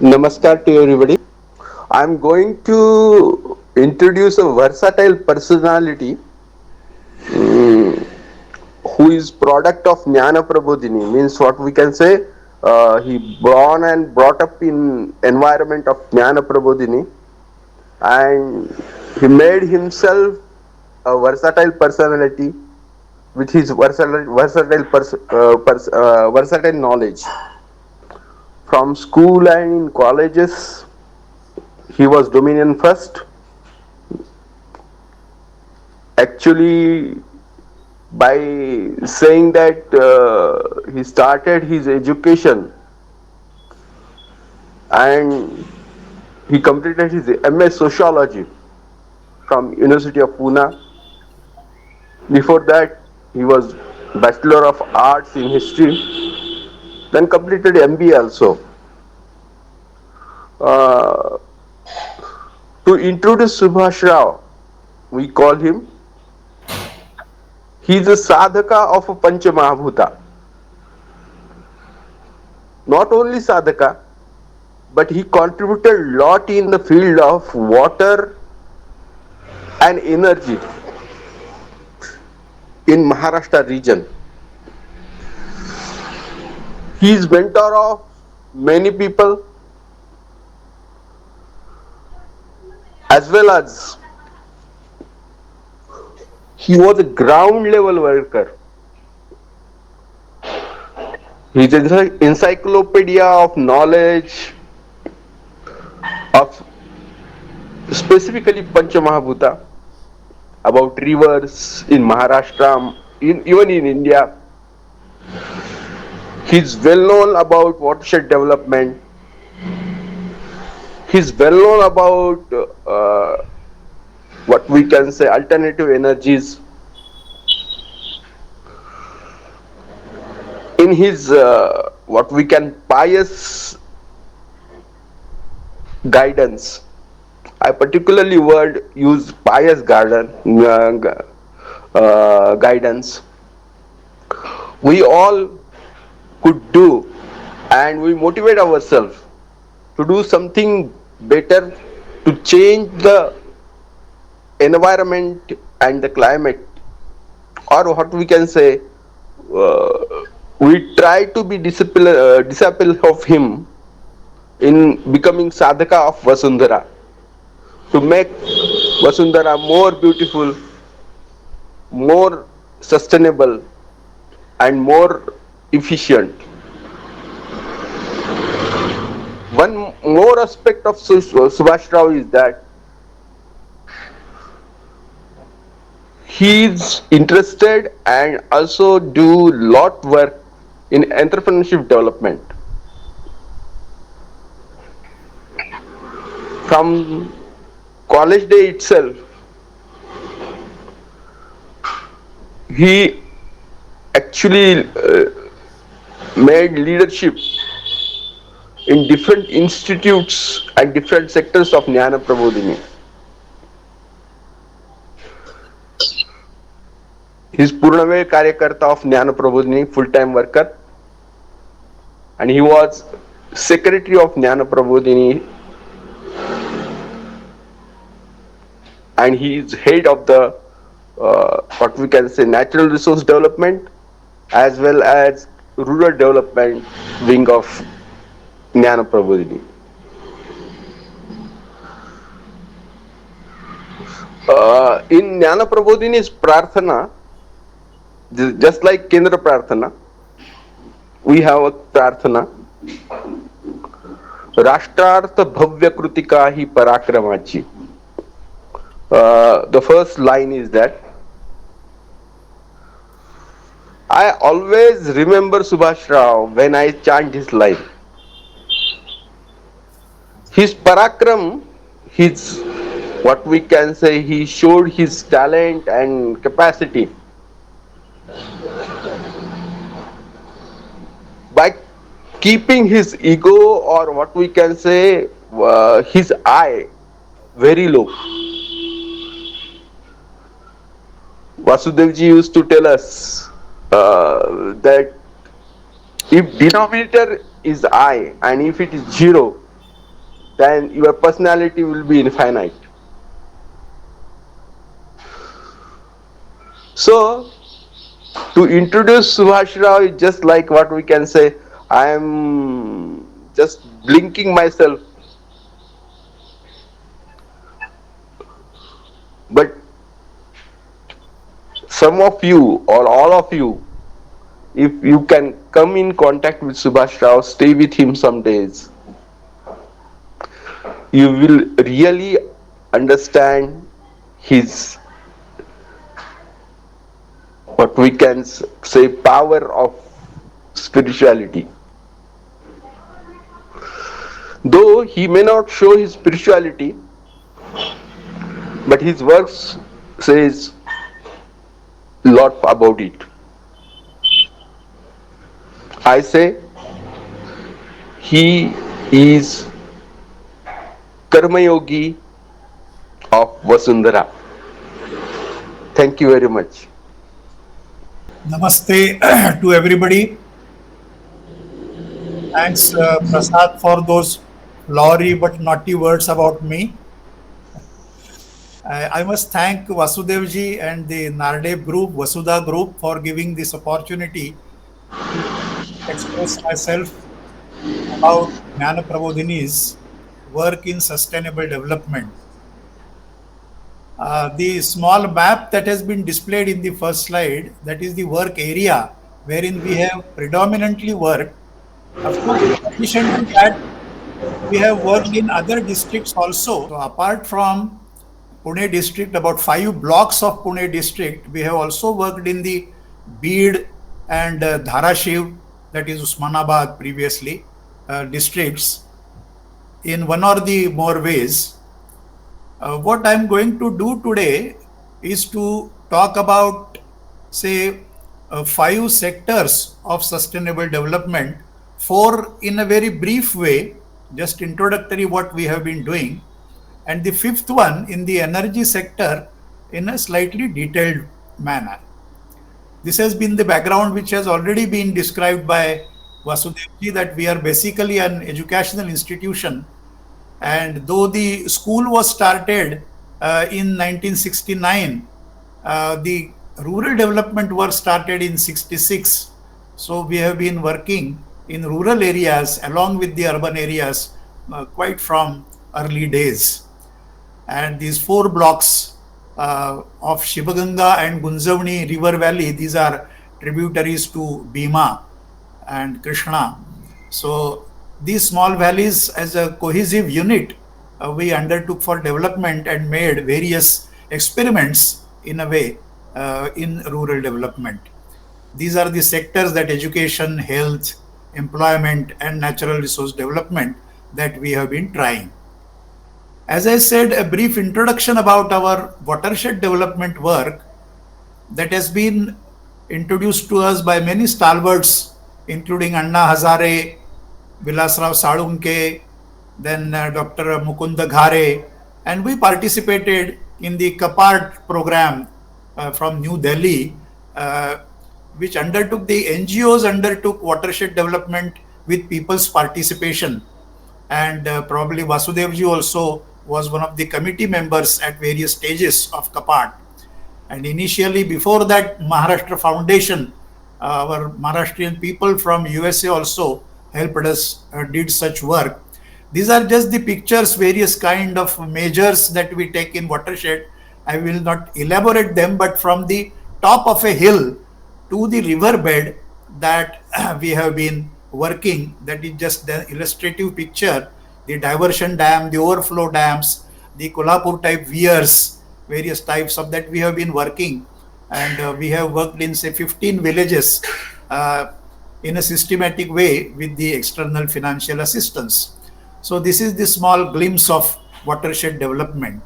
Namaskar to everybody. I'm going to introduce a versatile personality who is product of Jnana Prabodhini. Means what we can say, he born and brought up in environment of Jnana Prabodhini, and he made himself a versatile personality with his versatile knowledge. From school and in colleges, he was Dominion first. Actually, by saying that he started his education and he completed his MS Sociology from University of Pune. Before that, he was Bachelor of Arts in History, then completed MBA also. Uh, to introduce Subhashrao, we call him, he is a sadhaka of a Panchamahabhuta. Not only sadhaka, but he contributed a lot in the field of water and energy in Maharashtra region. He is mentor of many people as well as he was a ground level worker. He is an encyclopedia of knowledge of specifically Panchamahabhuta, about rivers in Maharashtra, even in India. He is well known about watershed development. He is well known about what we can say alternative energies. In his what we can pious guidance, I particularly word use pious guidance. We all could do, and we motivate ourselves to do something better, to change the environment and the climate, or what we can say, uh, we try to be disciple of him in becoming sadhaka of Vasundhara, to make Vasundhara more beautiful, more sustainable, and more efficient. One more aspect of Subhashrao is that he is interested and also do lot work in entrepreneurship development. From college day itself, he actually made leadership in different institutes and different sectors of Jnana Prabodhini. He is Purnaveer Karyakarta of Jnana Prabodhini, full-time worker, and he was secretary of Jnana Prabodhini, and he is head of the what we can say natural resource development as well as rural development wing of Jnana Prabodhini. In Jnana Prabodhini's Prarthana, just like Kendra Prarthana, we have a Prarthana. राष्ट्रार्थ Bhavya Kritika he पराक्रमाची. The first line is that I always remember Subhashrao when I chant his line. His parakram, his what we can say, he showed his talent and capacity by keeping his ego, or what we can say his I very low. Vasudevji used to tell us that if denominator is I and if it is zero, then your personality will be infinite. So, to introduce Subhashrao is just like what we can say. I am just blinking myself, but some of you or all of you, if you can come in contact with Subhashrao, stay with him some days, you will really understand his, what we can say, power of spirituality. Though he may not show his spirituality, but his works says a lot about it. I say he is Karma Yogi of Vasundhara. Thank you very much. Namaste to everybody. Thanks, Prasad, for those flowery but naughty words about me. I must thank Vasudevji and the Nardev group, Vasudha group, for giving this opportunity to express myself about Jnana Prabodhini's work in sustainable development. The small map that has been displayed in the first slide, that is the work area wherein we have predominantly worked. Of course, in addition to that, we have worked in other districts also. So apart from Pune district, about 5 blocks of Pune district, we have also worked in the Bid and Dharashiv, that is Usmanabad previously, districts in one or the more ways. What I'm going to do today is to talk about, say, 5 sectors of sustainable development, 4 in a very brief way, just introductory what we have been doing, and the 5th one in the energy sector in a slightly detailed manner. This has been the background which has already been described by Vasudevji, that we are basically an educational institution, and though the school was started in 1969, the rural development work started in 66. So we have been working in rural areas along with the urban areas quite from early days. And these 4 blocks of Shivaganga and Gunjavni river valley, these are tributaries to Bhima and Krishna. So these small valleys as a cohesive unit, we undertook for development and made various experiments in a way in rural development. These are the sectors, that education, health, employment and natural resource development, that we have been trying. As I said, a brief introduction about our watershed development work that has been introduced to us by many stalwarts, including Anna Hazare, Vilasrao Salunke, then Dr. Mukunda Ghare, and we participated in the CAPART program from New Delhi, which undertook, the NGOs undertook watershed development with people's participation. And probably Vasudevji also was one of the committee members at various stages of CAPART. And initially, before that, Maharashtra Foundation, our Maharashtrian people from USA also helped us, did such work. These are just the pictures, various kind of measures that we take in watershed. I will not elaborate them, but from the top of a hill to the riverbed that we have been working, that is just the illustrative picture, the diversion dam, the overflow dams, the Kolhapur type weirs, various types of that we have been working. And we have worked in, say, 15 villages in a systematic way with the external financial assistance. So this is the small glimpse of watershed development.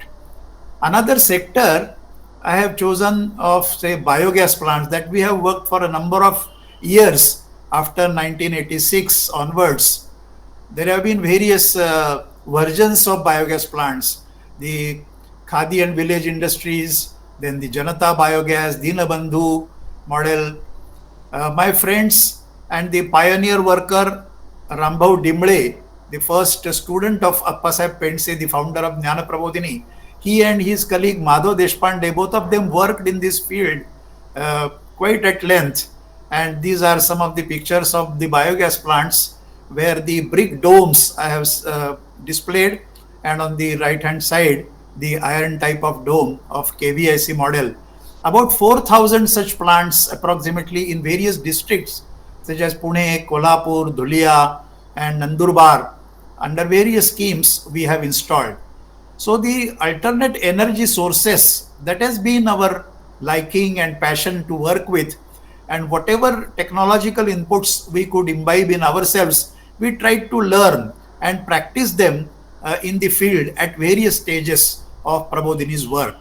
Another sector I have chosen of, say, biogas plants, that we have worked for a number of years after 1986 onwards. There have been various versions of biogas plants, the Khadi and Village Industries, then the Janata Biogas, Dinabandhu model. My friends and the pioneer worker Rambhav Dimble the first student of Appasaheb Pendse, the founder of Jnana Prabodhini. He and his colleague Madhav Deshpande, both of them worked in this field quite at length. And these are some of the pictures of the biogas plants where the brick domes I have displayed, and on the right hand side, the iron type of dome of KVIC model. About 4,000 such plants approximately in various districts such as Pune, Kolhapur, Dhulia, and Nandurbar. Under various schemes, we have installed. So the alternate energy sources, that has been our liking and passion to work with, and whatever technological inputs we could imbibe in ourselves, we tried to learn and practice them in the field at various stages of Prabodhini's work.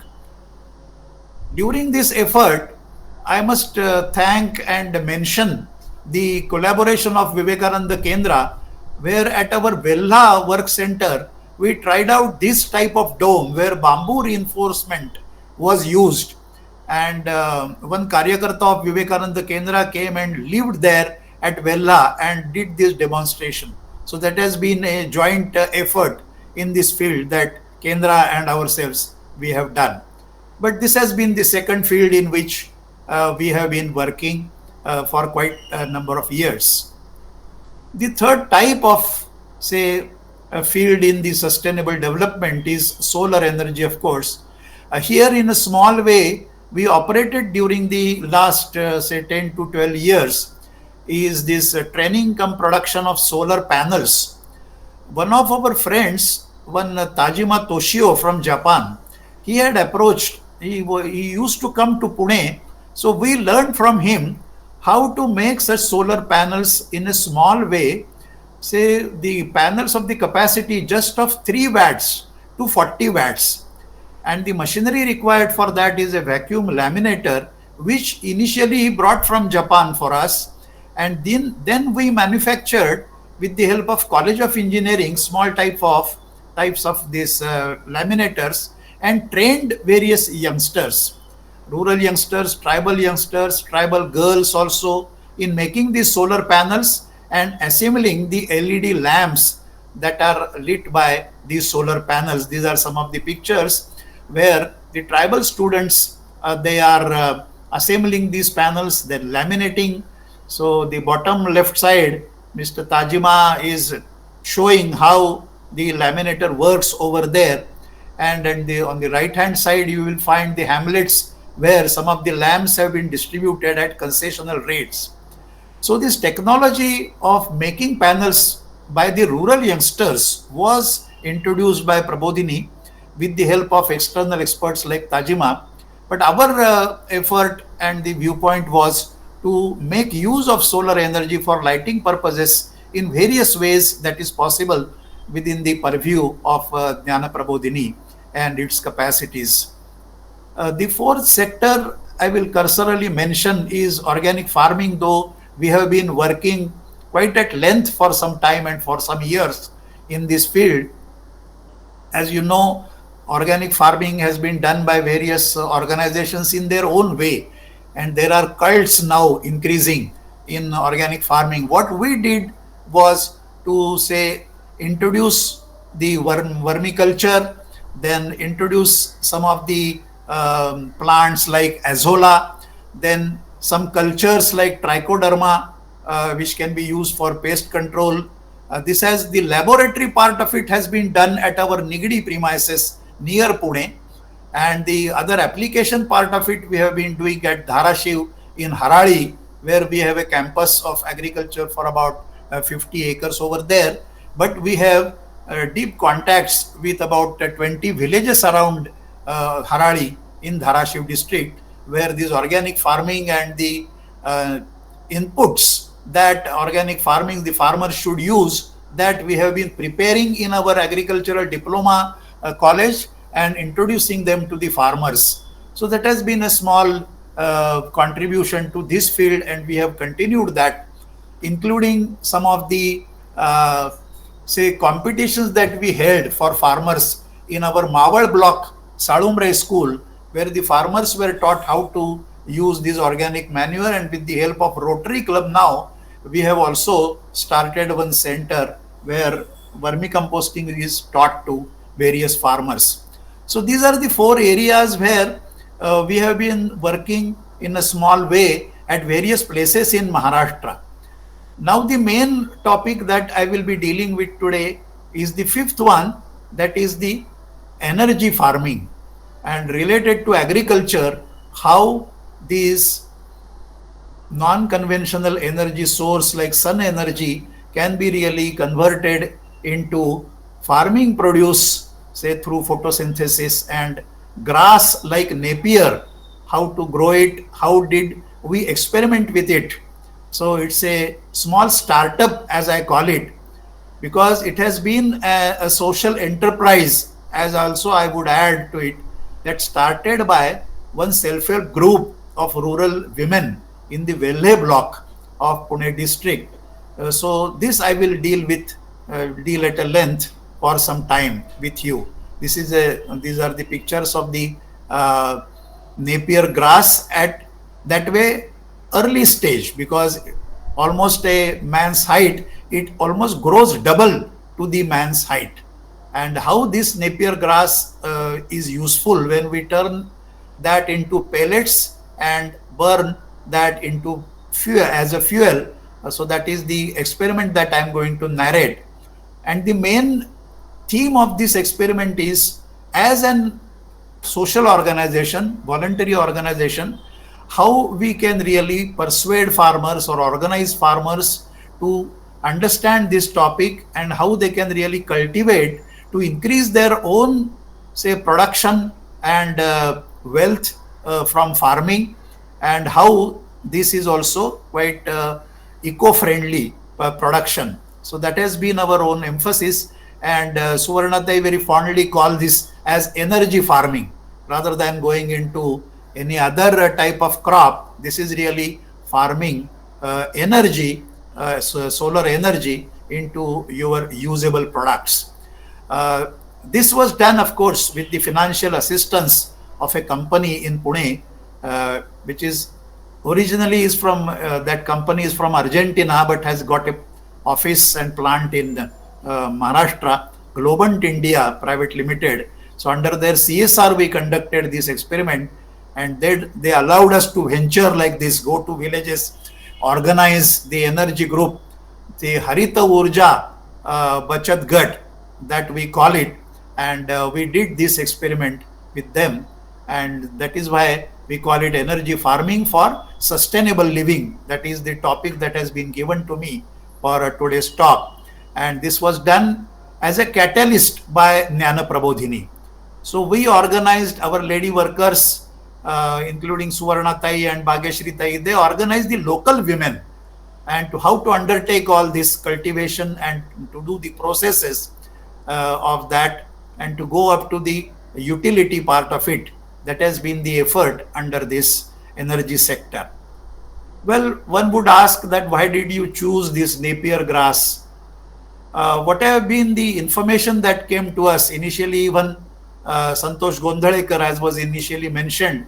During this effort, I must thank and mention the collaboration of Vivekananda Kendra, where at our Vella work center, we tried out this type of dome where bamboo reinforcement was used. And one Karyakarta of Vivekananda Kendra came and lived there at Vella and did this demonstration. So that has been a joint effort in this field that Kendra and ourselves we have done. But this has been the second field in which we have been working for quite a number of years. The third type of, say, a field in the sustainable development is solar energy, of course. Here, in a small way, we operated during the last, say, 10 to 12 years, is this training come production of solar panels. One of our friends, one Tajima Toshio from Japan, he had approached, he used to come to Pune, so we learned from him how to make such solar panels in a small way. Say the panels of the capacity just of 3 watts to 40 watts, and the machinery required for that is a vacuum laminator, which initially he brought from Japan for us, and then we manufactured with the help of College of Engineering small types of these laminators, and trained various youngsters, rural youngsters, tribal girls also, in making these solar panels and assembling the LED lamps that are lit by these solar panels. These are some of the pictures where the tribal students, they are assembling these panels, they're laminating. So the bottom left side, Mr. Tajima is showing how the laminator works over there. And on the right hand side, you will find the hamlets where some of the lamps have been distributed at concessional rates. So this technology of making panels by the rural youngsters was introduced by Prabodhini with the help of external experts like Tajima. But our effort and the viewpoint was to make use of solar energy for lighting purposes in various ways that is possible within the purview of Jnana Prabodhini and its capacities. The fourth sector I will cursorily mention is organic farming, though we have been working quite at length for some time and for some years in this field. As you know, organic farming has been done by various organizations in their own way, and there are cults now increasing in organic farming. What we did was to, say, introduce the vermiculture, then introduce some of the plants like azolla, then some cultures like trichoderma, which can be used for pest control. This has the laboratory part of it has been done at our Nigdi premises near Pune, and the other application part of it we have been doing at Dharashiv in Harali, where we have a campus of agriculture for about 50 acres over there. But we have deep contacts with about 20 villages around Harali in Dharashiv district, where this organic farming and the inputs that organic farming the farmers should use, that we have been preparing in our agricultural diploma college and introducing them to the farmers. So that has been a small contribution to this field, and we have continued that, including some of the say competitions that we held for farmers in our Mawal block Salumre school, where the farmers were taught how to use this organic manure, and with the help of Rotary Club now we have also started one center where vermicomposting is taught to various farmers. So these are the four areas where we have been working in a small way at various places in Maharashtra. Now, the main topic that I will be dealing with today is the fifth one, that is the energy farming, and related to agriculture, how these non-conventional energy source like sun energy can be really converted into farming produce, say through photosynthesis, and grass like Napier, how to grow it, how did we experiment with it. So it's a small startup, as I call it, because it has been a social enterprise, as also I would add to it, that started by one self-help group of rural women in the Velle block of Pune district. So this I will deal at a length for some time with you. These are the pictures of the uh, Napier grass at that way early stage, because almost a man's height, it almost grows double to the man's height. And how this Napier grass is useful when we turn that into pellets and burn that into fuel as a fuel. So that is the experiment that I am going to narrate. And the main theme of this experiment is, as an social organization, voluntary organization, how we can really persuade farmers or organize farmers to understand this topic, and how they can really cultivate to increase their own, say, production and wealth from farming, and how this is also quite eco-friendly production. So that has been our own emphasis, and Suvarnatai very fondly call this as energy farming rather than going into any other type of crop. This is really farming energy, solar energy into your usable products. This was done, of course, with the financial assistance of a company in Pune, which is originally is from that company is from Argentina, but has got a office and plant in Maharashtra, Globant India Private Limited. So under their CSR, we conducted this experiment, and they allowed us to venture like this, go to villages, organize the energy group, the Harita Urja Bachat Gat, that we call it, and we did this experiment with them, and that is why we call it energy farming for sustainable living. That is the topic that has been given to me for today's talk, and this was done as a catalyst by Jnana Prabodhini. So we organized our lady workers, including Suvarna Tai and Bhageshri Tai. They organized the local women and to how to undertake all this cultivation and to do the processes of that, and to go up to the utility part of it. That has been the effort under this energy sector. Well, one would ask that why did you choose this Napier grass? What have been the information that came to us initially? Even Santosh Gondhalekar, as was initially mentioned,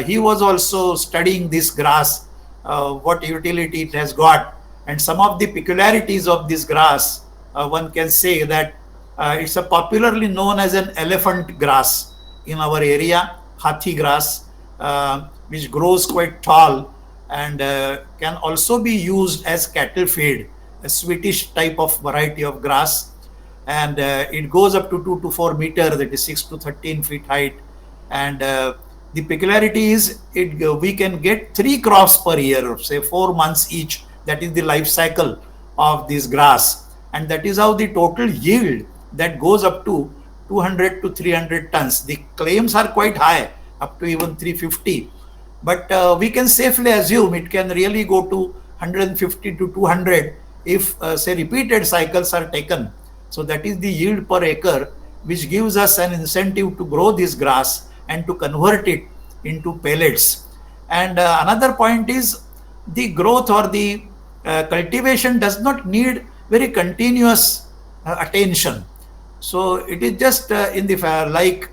he was also studying this grass, what utility it has got, and some of the peculiarities of this grass. One can say that it's a popularly known as an elephant grass in our area, hathi grass, which grows quite tall and can also be used as cattle feed, a Swedish type of variety of grass, and it goes up to 2 to 4 meters, that is 6 to 13 feet height. And the peculiarity is we can get 3 crops per year, say 4 months each. That is the life cycle of this grass, and that is how the total yield that goes up to 200 to 300 tons. The claims are quite high, up to even 350, but we can safely assume it can really go to 150 to 200 if say repeated cycles are taken. So that is the yield per acre, which gives us an incentive to grow this grass and to convert it into pellets. And another point is the growth or the cultivation does not need very continuous attention. So it is just in the like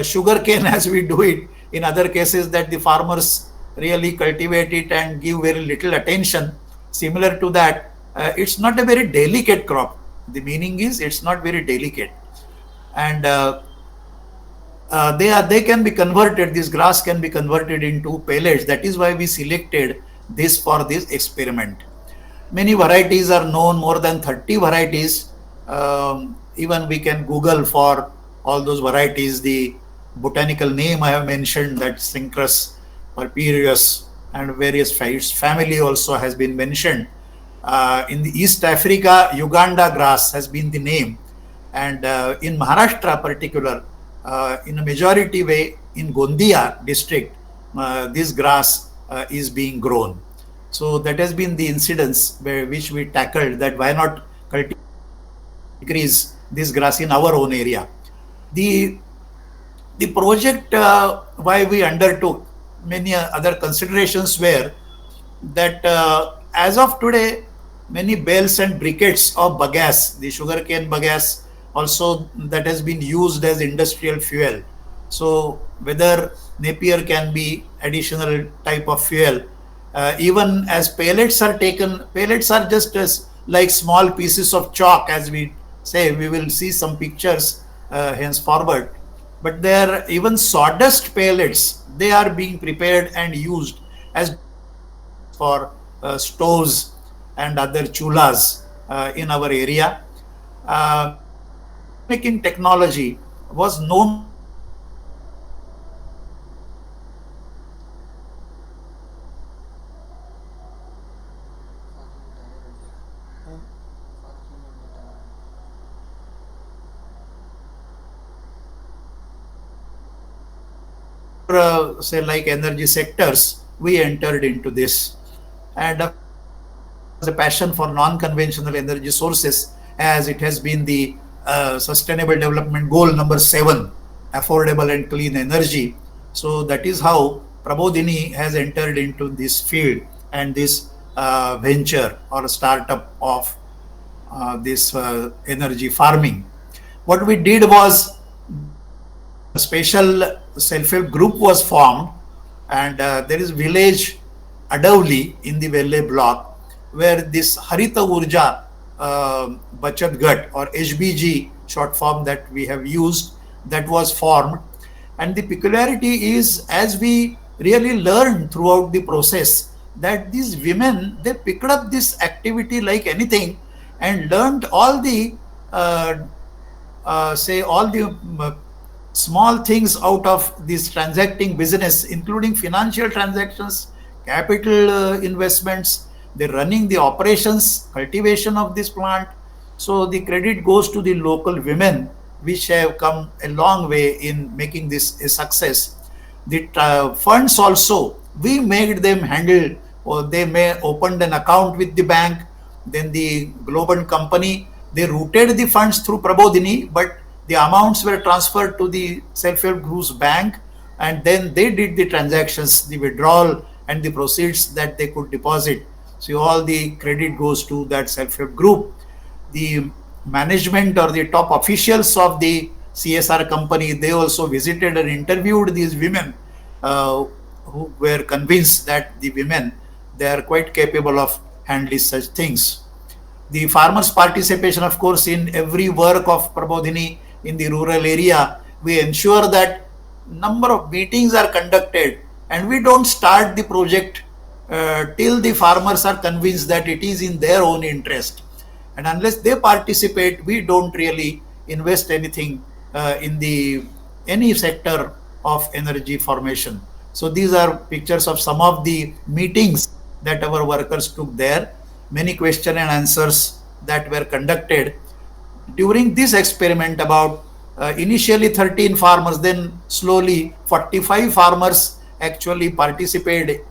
sugar cane as we do it in other cases, that the farmers really cultivate it and give very little attention. Similar to that, it's not a very delicate crop. The meaning is it's not very delicate, and they can be converted. This grass can be converted into pellets. That is why we selected this for this experiment. Many varieties are known, more than 30 varieties. Even we can Google for all those varieties. The botanical name I have mentioned, that Synchus purpureus, and various family also has been mentioned. In the East Africa, Uganda grass has been the name, and in Maharashtra particular, in a majority way in Gondia district, this grass is being grown. So that has been the incidence which we tackled, that why not increase this grass in our own area. The the project why we undertook, many other considerations were that as of today, many bales and briquettes of bagasse, the sugarcane bagasse, also that has been used as industrial fuel. So whether Napier can be additional type of fuel, even as pellets are taken, pellets are just as like small pieces of chalk, as we say. We will see some pictures henceforward. But there, even sawdust pellets, they are being prepared and used as for stoves and other chulas in our area. This fuel making technology was known to be say like energy sectors, we entered into this. And of course, there was a passion for non-conventional energy sources, as it has been the Sustainable Development Goal number 7, affordable and clean energy. So that is how Prabodhini has entered into this field and this venture or startup of this energy farming. What we did was, the special self-help group was formed, and there is village Adavli in the Velle block, where this Harita Urja Bachat Gat, or HBG short form that we have used, that was formed. And the peculiarity is, as we really learned throughout the process, that these women, they picked up this activity like anything and learned all the uh, say all the small things out of this transacting business, including financial transactions, capital investments. They're running the operations, cultivation of this plant. So the credit goes to the local women, which have come a long way in making this a success. The funds also, we made them handle, or they may opened an account with the bank. Then the Global company, they routed the funds through Prabodhini, but the amounts were transferred to the self-help group's bank, and then they did the transactions, the withdrawal and the proceeds that they could deposit. So all the credit goes to that self-help group. The management or the top officials of the CSR company, they also visited and interviewed these women, uh, who were convinced that the women, they are quite capable of handling such things. The farmers' participation, of course, in every work of Prabodhini in the rural area, we ensure that number of meetings are conducted, and we don't start the project till the farmers are convinced that it is in their own interest. And unless they participate, we don't really invest anything in the any sector of energy formation. So these are pictures of some of the meetings that our workers took there, many question and answers that were conducted during this experiment. About initially 13 farmers, then slowly 45 farmers actually participated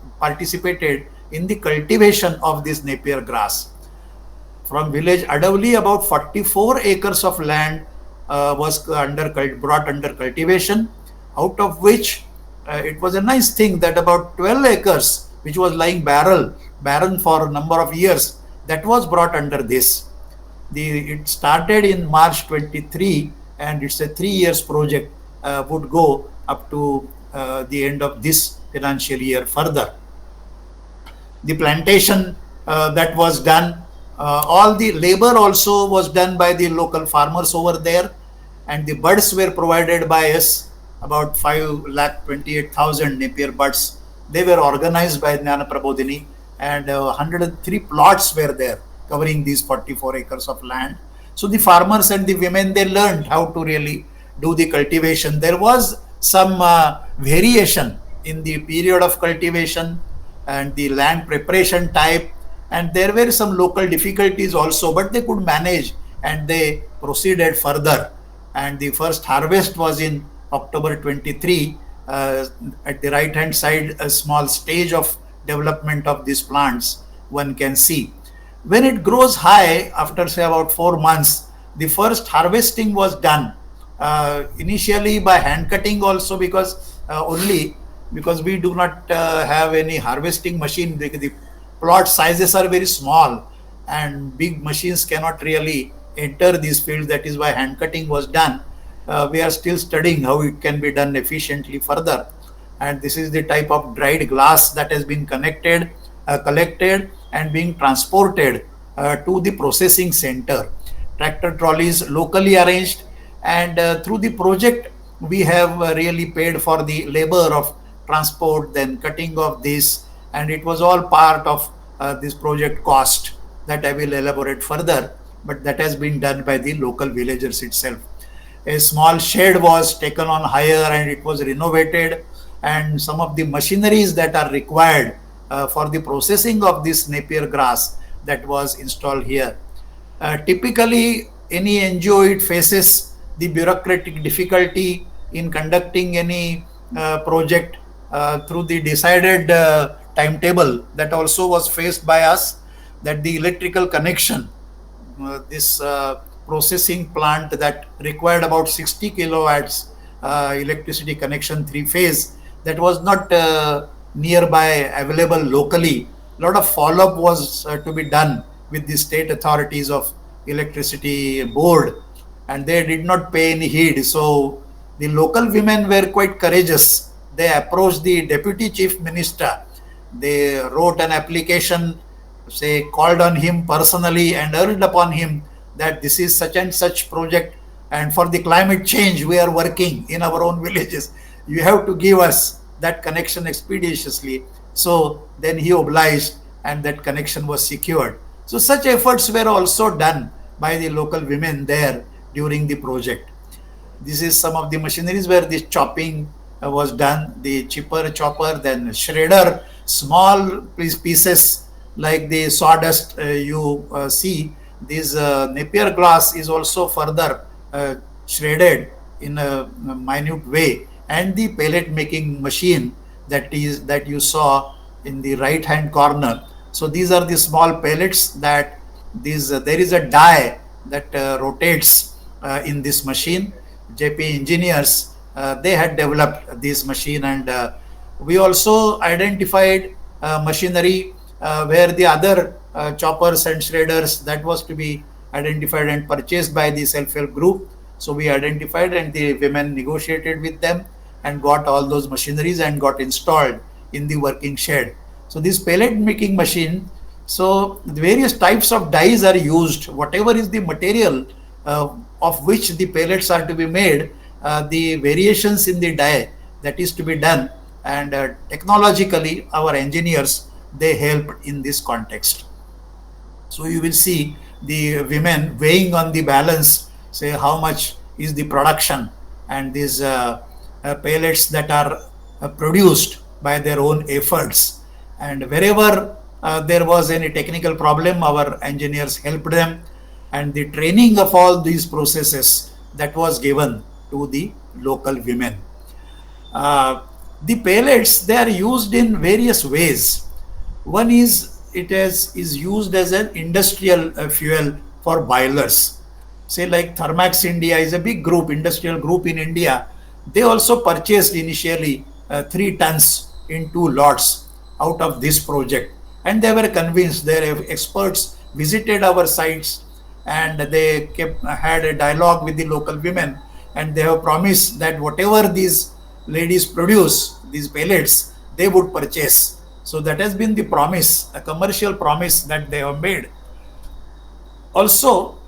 in the cultivation of this Napier grass. From village Adavli, about 44 acres of land was brought under cultivation, out of which it was a nice thing that about 12 acres, which was lying barren for a number of years, that was brought under this. It started in March 23, and it's a 3 years project, would go up to the end of this financial year further. The plantation that was done All the labor also was done by the local farmers over there, and the buds were provided by us, about 5,28,000 Napier buds. They were organized by Jnana Prabodhini, and 103 plots were there covering these 44 acres of land. So the farmers and the women, they learned how to really do the cultivation. There was some variation in the period of cultivation and the land preparation type, and there were some local difficulties also, but they could manage and they proceeded further. And the first harvest was in October 23. At the right hand side, a small stage of development of these plants one can see. When it grows high, after say about 4 months, the first harvesting was done, initially by hand cutting also, because only because we do not have any harvesting machine. The plot sizes are very small and big machines cannot really enter these fields. That is why hand cutting was done. We are still studying how it can be done efficiently further. And this is the type of dried glass that has been collected and being transported to the processing center. Tractor trolleys locally arranged, and through the project we have really paid for the labor of transport, then cutting of this, and it was all part of this project cost that I will elaborate further, but that has been done by the local villagers itself. A small shed was taken on hire and it was renovated, and some of the machineries that are required for the processing of this Napier grass, that was installed here. Typically, any NGO, it faces the bureaucratic difficulty in conducting any project through the decided timetable. That also was faced by us, that the electrical connection, this processing plant that required about 60 kilowatts electricity connection, three phase, that was not nearby available locally. A lot of follow up was to be done with the state authorities of electricity board, and they did not pay any heed. So the local women were quite courageous. They approached the deputy chief minister. They wrote an application, say called on him personally and urged upon him that this is such and such project, and for the climate change we are working in our own villages. You have to give us that connection expeditiously. So then he obliged, and that connection was secured. So such efforts were also done by the local women there during the project. This is some of the machineries where this chopping was done, the chipper, chopper, then shredder, small pieces like the sawdust you see. This Napier glass is also further shredded in a minute way, and the pellet making machine that you saw in the right hand corner. So these are the small pellets that there is a die that rotates in this machine. JP engineers, they had developed this machine, and we also identified machinery where the other choppers and shredders, that was to be identified and purchased by the self-help group. So we identified, and the women negotiated with them and got all those machineries and got installed in the working shed. So this pellet making machine, so the various types of dyes are used. Whatever is the material of which the pellets are to be made, the variations in the dye that is to be done, and technologically our engineers, they helped in this context. So you will see the women weighing on the balance, say how much is the production, and these pellets that are produced by their own efforts. And wherever there was any technical problem, our engineers helped them, and the training of all these processes, that was given to the local women. The pellets, they are used in various ways. One is, is used as an industrial fuel for boilers. Say like Thermax India is a big group, industrial group in India. They also purchased initially 3 tons in 2 lots out of this project, and they were convinced. Their experts visited our sites, and they had a dialogue with the local women, and they have promised that whatever these ladies produce, these pellets, they would purchase. So that has been the promise, a commercial promise that they have made. Also,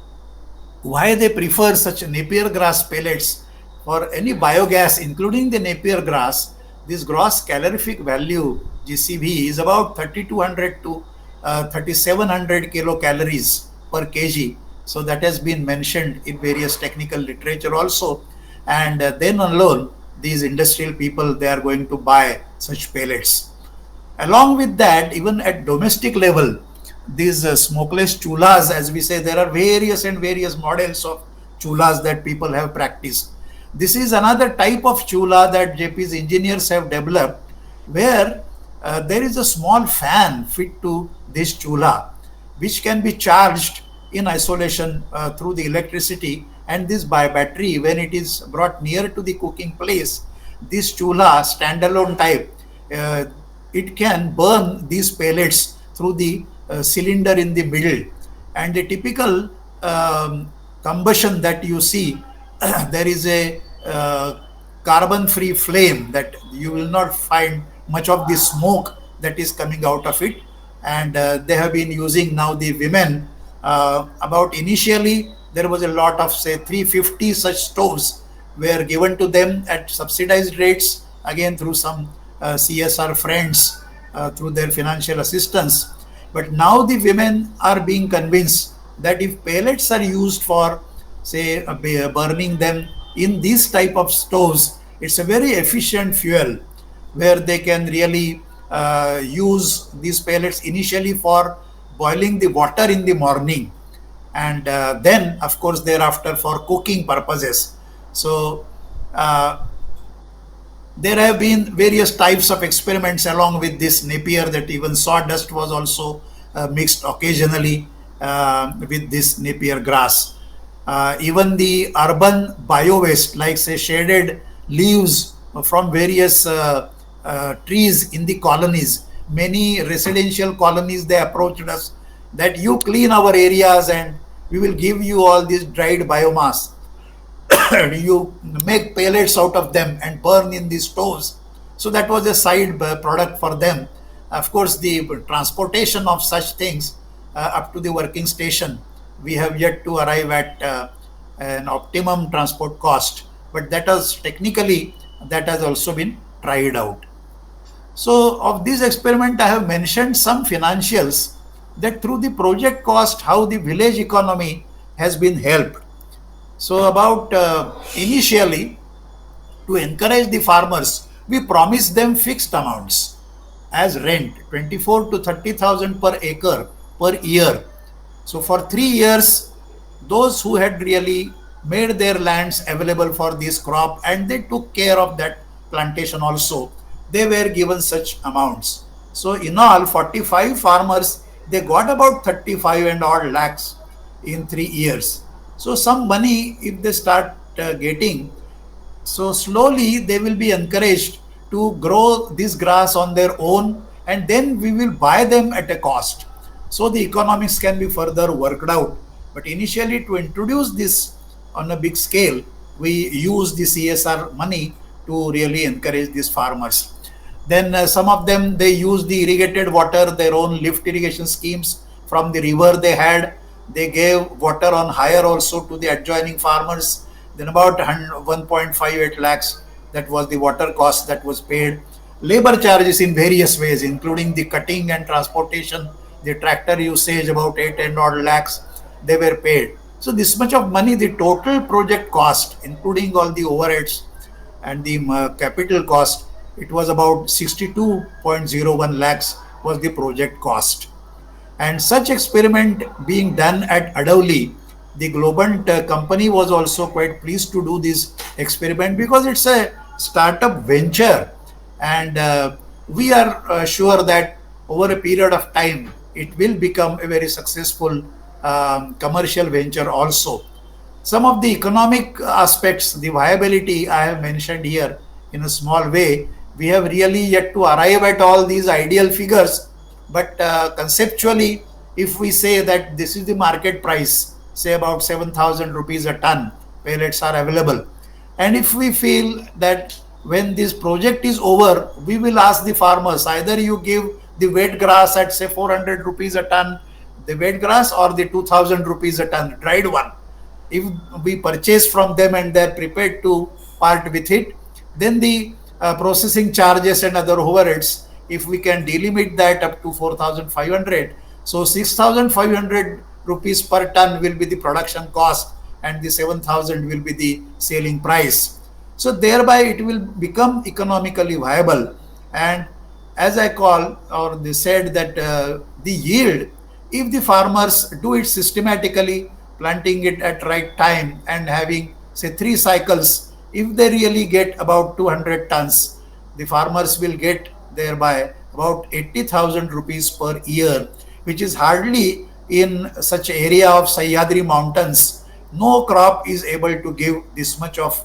why they prefer such napier grass pellets for any biogas, including the napier grass. This gross calorific value GCV is about 3200 to 3700 kilocalories per kg. So that has been mentioned in various technical literature also. And then alone, these industrial people, they are going to buy such pellets. Along with that, even at domestic level, these smokeless chulas, as we say, there are various and various models of chulas that people have practiced. This is another type of chula that JP's engineers have developed, where there is a small fan fit to this chula, which can be charged in isolation through the electricity, and this by battery. When it is brought near to the cooking place, this chula standalone type, uh, it can burn these pellets through the cylinder in the middle. And the typical combustion that you see, there is a carbon free flame, that you will not find much of the smoke that is coming out of it. And they have been using now, the women, about initially there was a lot of, say, 350 such stoves were given to them at subsidized rates, again through some CSR friends, through their financial assistance. But now the women are being convinced that if pellets are used for, say, burning them in these type of stoves, it's a very efficient fuel, where they can really use these pellets initially for boiling the water in the morning, and then of course thereafter for cooking purposes. So uh, there have been various types of experiments along with this napier, that even sawdust was also mixed occasionally with this napier grass. Even the urban bio waste, like, say, shaded leaves from various trees in the colonies. Many residential colonies, they approached us that you clean our areas and we will give you all this dried biomass. You make pellets out of them and burn in the stoves. So that was a side product for them. Of course, the transportation of such things up to the working station, we have yet to arrive at an optimum transport cost. But that has technically, that has also been tried out. So of this experiment, I have mentioned some financials, that through the project cost, how the village economy has been helped. So about initially, to encourage the farmers, we promised them fixed amounts as rent, 24 to 30,000 per acre per year. So for 3 years, those who had really made their lands available for this crop and they took care of that plantation also, they were given such amounts. So in all, 45 farmers, they got about 35 and odd lakhs in 3 years. So some money, if they start getting, so slowly they will be encouraged to grow this grass on their own, and then we will buy them at a cost. So the economics can be further worked out. But initially, to introduce this on a big scale, we use the CSR money to really encourage these farmers. Then some of them, they use the irrigated water, their own lift irrigation schemes from the river they had. They gave water on hire also to the adjoining farmers. Then about 1.58 lakhs, that was the water cost that was paid. Labor charges in various ways, including the cutting and transportation, the tractor usage, about 8 and odd lakhs, they were paid. So this much of money, the total project cost, including all the overheads and the capital cost, it was about 62.01 lakhs was the project cost. And such experiment being done at Adavli, the Globant company was also quite pleased to do this experiment, because it's a startup venture, and we are sure that over a period of time it will become a very successful commercial venture also. Some of the economic aspects, the viability, I have mentioned here in a small way. We have really yet to arrive at all these ideal figures, but conceptually, if we say that this is the market price, say about 7,000 rupees a ton, pellets are available. And if we feel that when this project is over, we will ask the farmers, either you give the wet grass at, say, 400 rupees a ton, the wet grass or the 2000 rupees a ton dried one. If we purchase from them and they're prepared to part with it, then the processing charges and other overheads, if we can delimit that up to 4500, so 6500 rupees per ton will be the production cost, and the 7000 will be the selling price. So thereby it will become economically viable. And as I call, or they said that the yield, if the farmers do it systematically, planting it at right time and having say 3 cycles, if they really get about 200 tons, the farmers will get thereby about 80,000 rupees per year, which is hardly in such area of Sahyadri mountains. No crop is able to give this much of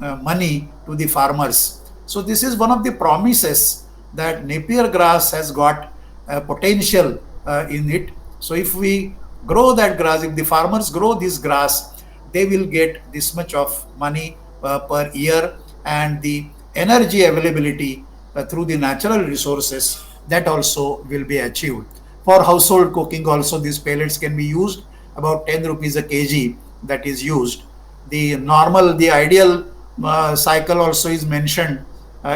money to the farmers. So this is one of the promises that Napier grass has got potential in it. So if we grow that grass, if the farmers grow this grass, they will get this much of money per year, and the energy availability through the natural resources, that also will be achieved. For household cooking also, these pellets can be used, about 10 rupees a kg that is used. The normal, the ideal cycle also is mentioned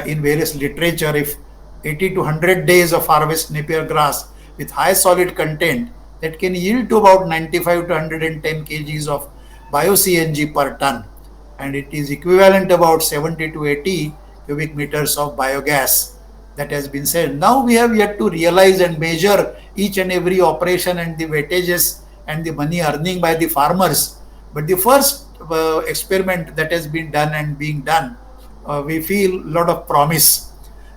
in various literature. If 80 to 100 days of harvest Napier grass with high solid content, that can yield to about 95 to 110 kgs of bio-CNG per ton, and it is equivalent about 70 to 80 cubic meters of biogas. That has been said. Now we have yet to realize and measure each and every operation and the weightages and the money earning by the farmers. But the first experiment that has been done and being done, we feel a lot of promise.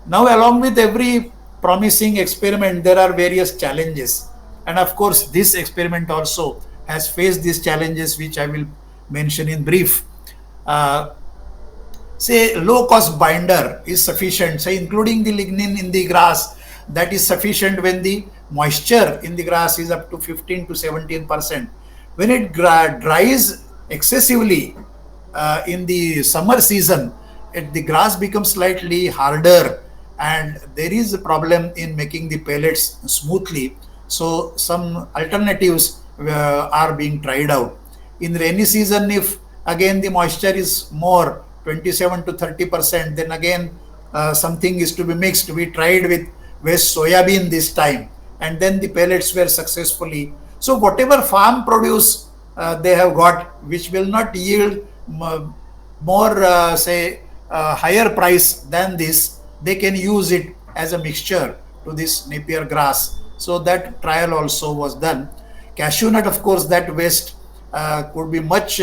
Now, along with every promising experiment, there are various challenges. And of course, this experiment also has faced these challenges, which I will mention in brief. Uh, Say low cost binder is sufficient, say including the lignin in the grass, that is sufficient when the moisture in the grass is up to 15 to 17%. When it dries excessively in the summer season, the grass becomes slightly harder, and there is a problem in making the pellets smoothly. So some alternatives are being tried out. In rainy season, if again the moisture is more, 27 to 30%, then again something is to be mixed. We tried with waste soybean this time, and then the pellets were successfully. So whatever farm produce they have got, which will not yield more, say, higher price than this, they can use it as a mixture to this Napier grass. So that trial also was done. Cashew nut, of course, that waste could be much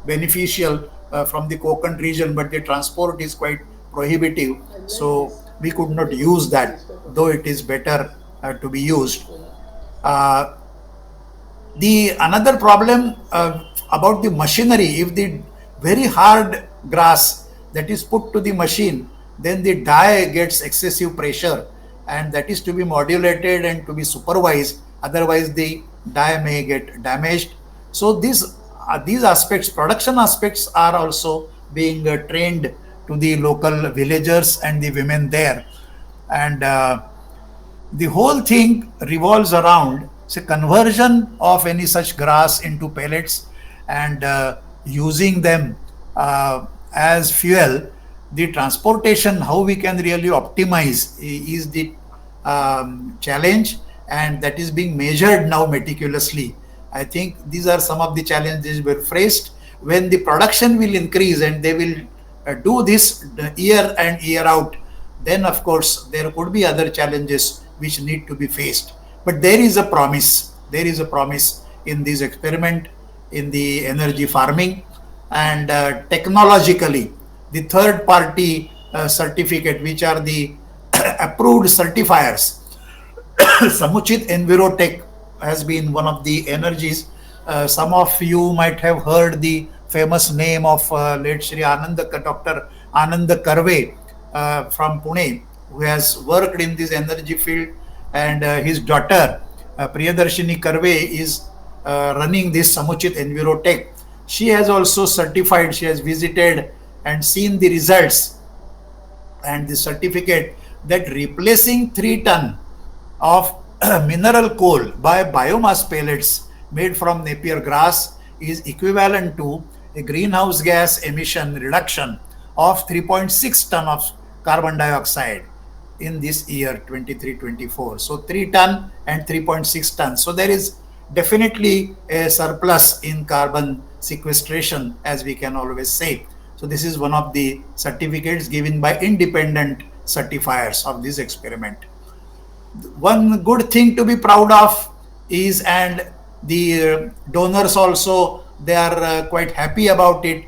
beneficial from the Konkan region, but the transport is quite prohibitive. So we could not use that, though it is better to be used. Uh, the another problem about the machinery, if the very hard grass that is put to the machine, then the die gets excessive pressure, and that is to be modulated and to be supervised, otherwise the die may get damaged. So these aspects, production aspects, are also being trained to the local villagers and the women there. And the whole thing revolves around, say, conversion of any such grass into pellets, and using them as fuel. The transportation, how we can really optimize, is the challenge, and that is being measured now meticulously. I think these are some of the challenges we're faced. When the production will increase and they will do this year and year out, then of course there could be other challenges which need to be faced. But there is a promise. There is a promise in this experiment in the energy farming, and technologically, the third party certificate, which are the approved certifiers. Samuchit Envirotech has been one of the energies. Some of you might have heard the famous name of late Shri Dr. Anand Karve from Pune, who has worked in this energy field, and his daughter Priyadarshini Karve is running this Samuchit Envirotech. She has also certified, she has visited and seen the results and the certificate that replacing 3 ton of mineral coal by biomass pellets made from Napier grass is equivalent to a greenhouse gas emission reduction of 3.6 ton of carbon dioxide in this year 23-24. So 3 ton and 3.6 tons. So there is definitely a surplus in carbon sequestration, as we can always say. So this is one of the certificates given by independent certifiers of this experiment. One good thing to be proud of is, and the donors also, they are quite happy about it,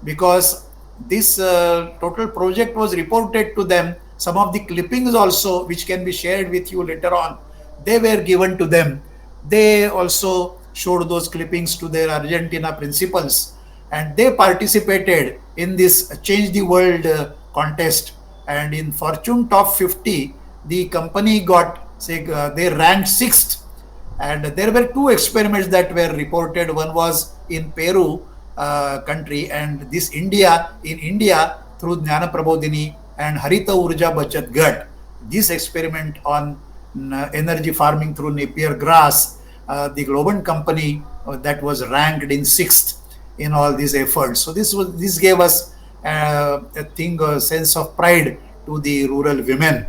because this total project was reported to them. Some of the clippings also, which can be shared with you later on, they were given to them. They also showed those clippings to their Argentina principals, and they participated in this Change the World contest. And in Fortune Top 50, the company got, say, they ranked sixth. And there were two experiments that were reported. One was in Peru country, and this India, in India, through Jnana Prabodhini and Harita Urja Bachat Gat. This experiment on energy farming through Napier grass, the global company that was ranked in sixth in all these efforts. So this gave us a sense of pride to the rural women.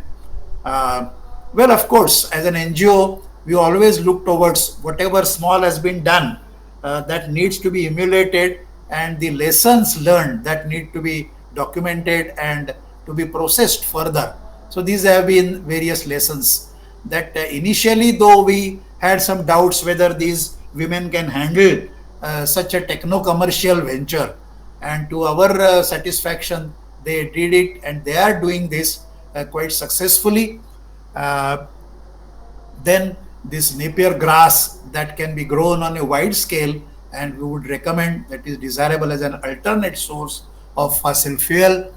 Uh, well, of course, as an NGO, we always look towards whatever small has been done that needs to be emulated, and the lessons learned that need to be documented and to be processed further. So these have been various lessons that initially, though we had some doubts whether these women can handle such a techno-commercial venture, and to our satisfaction, they did it, and they are doing this quite successfully. Uh, then this Napier grass that can be grown on a wide scale, and we would recommend, that is desirable as an alternate source of fossil fuel.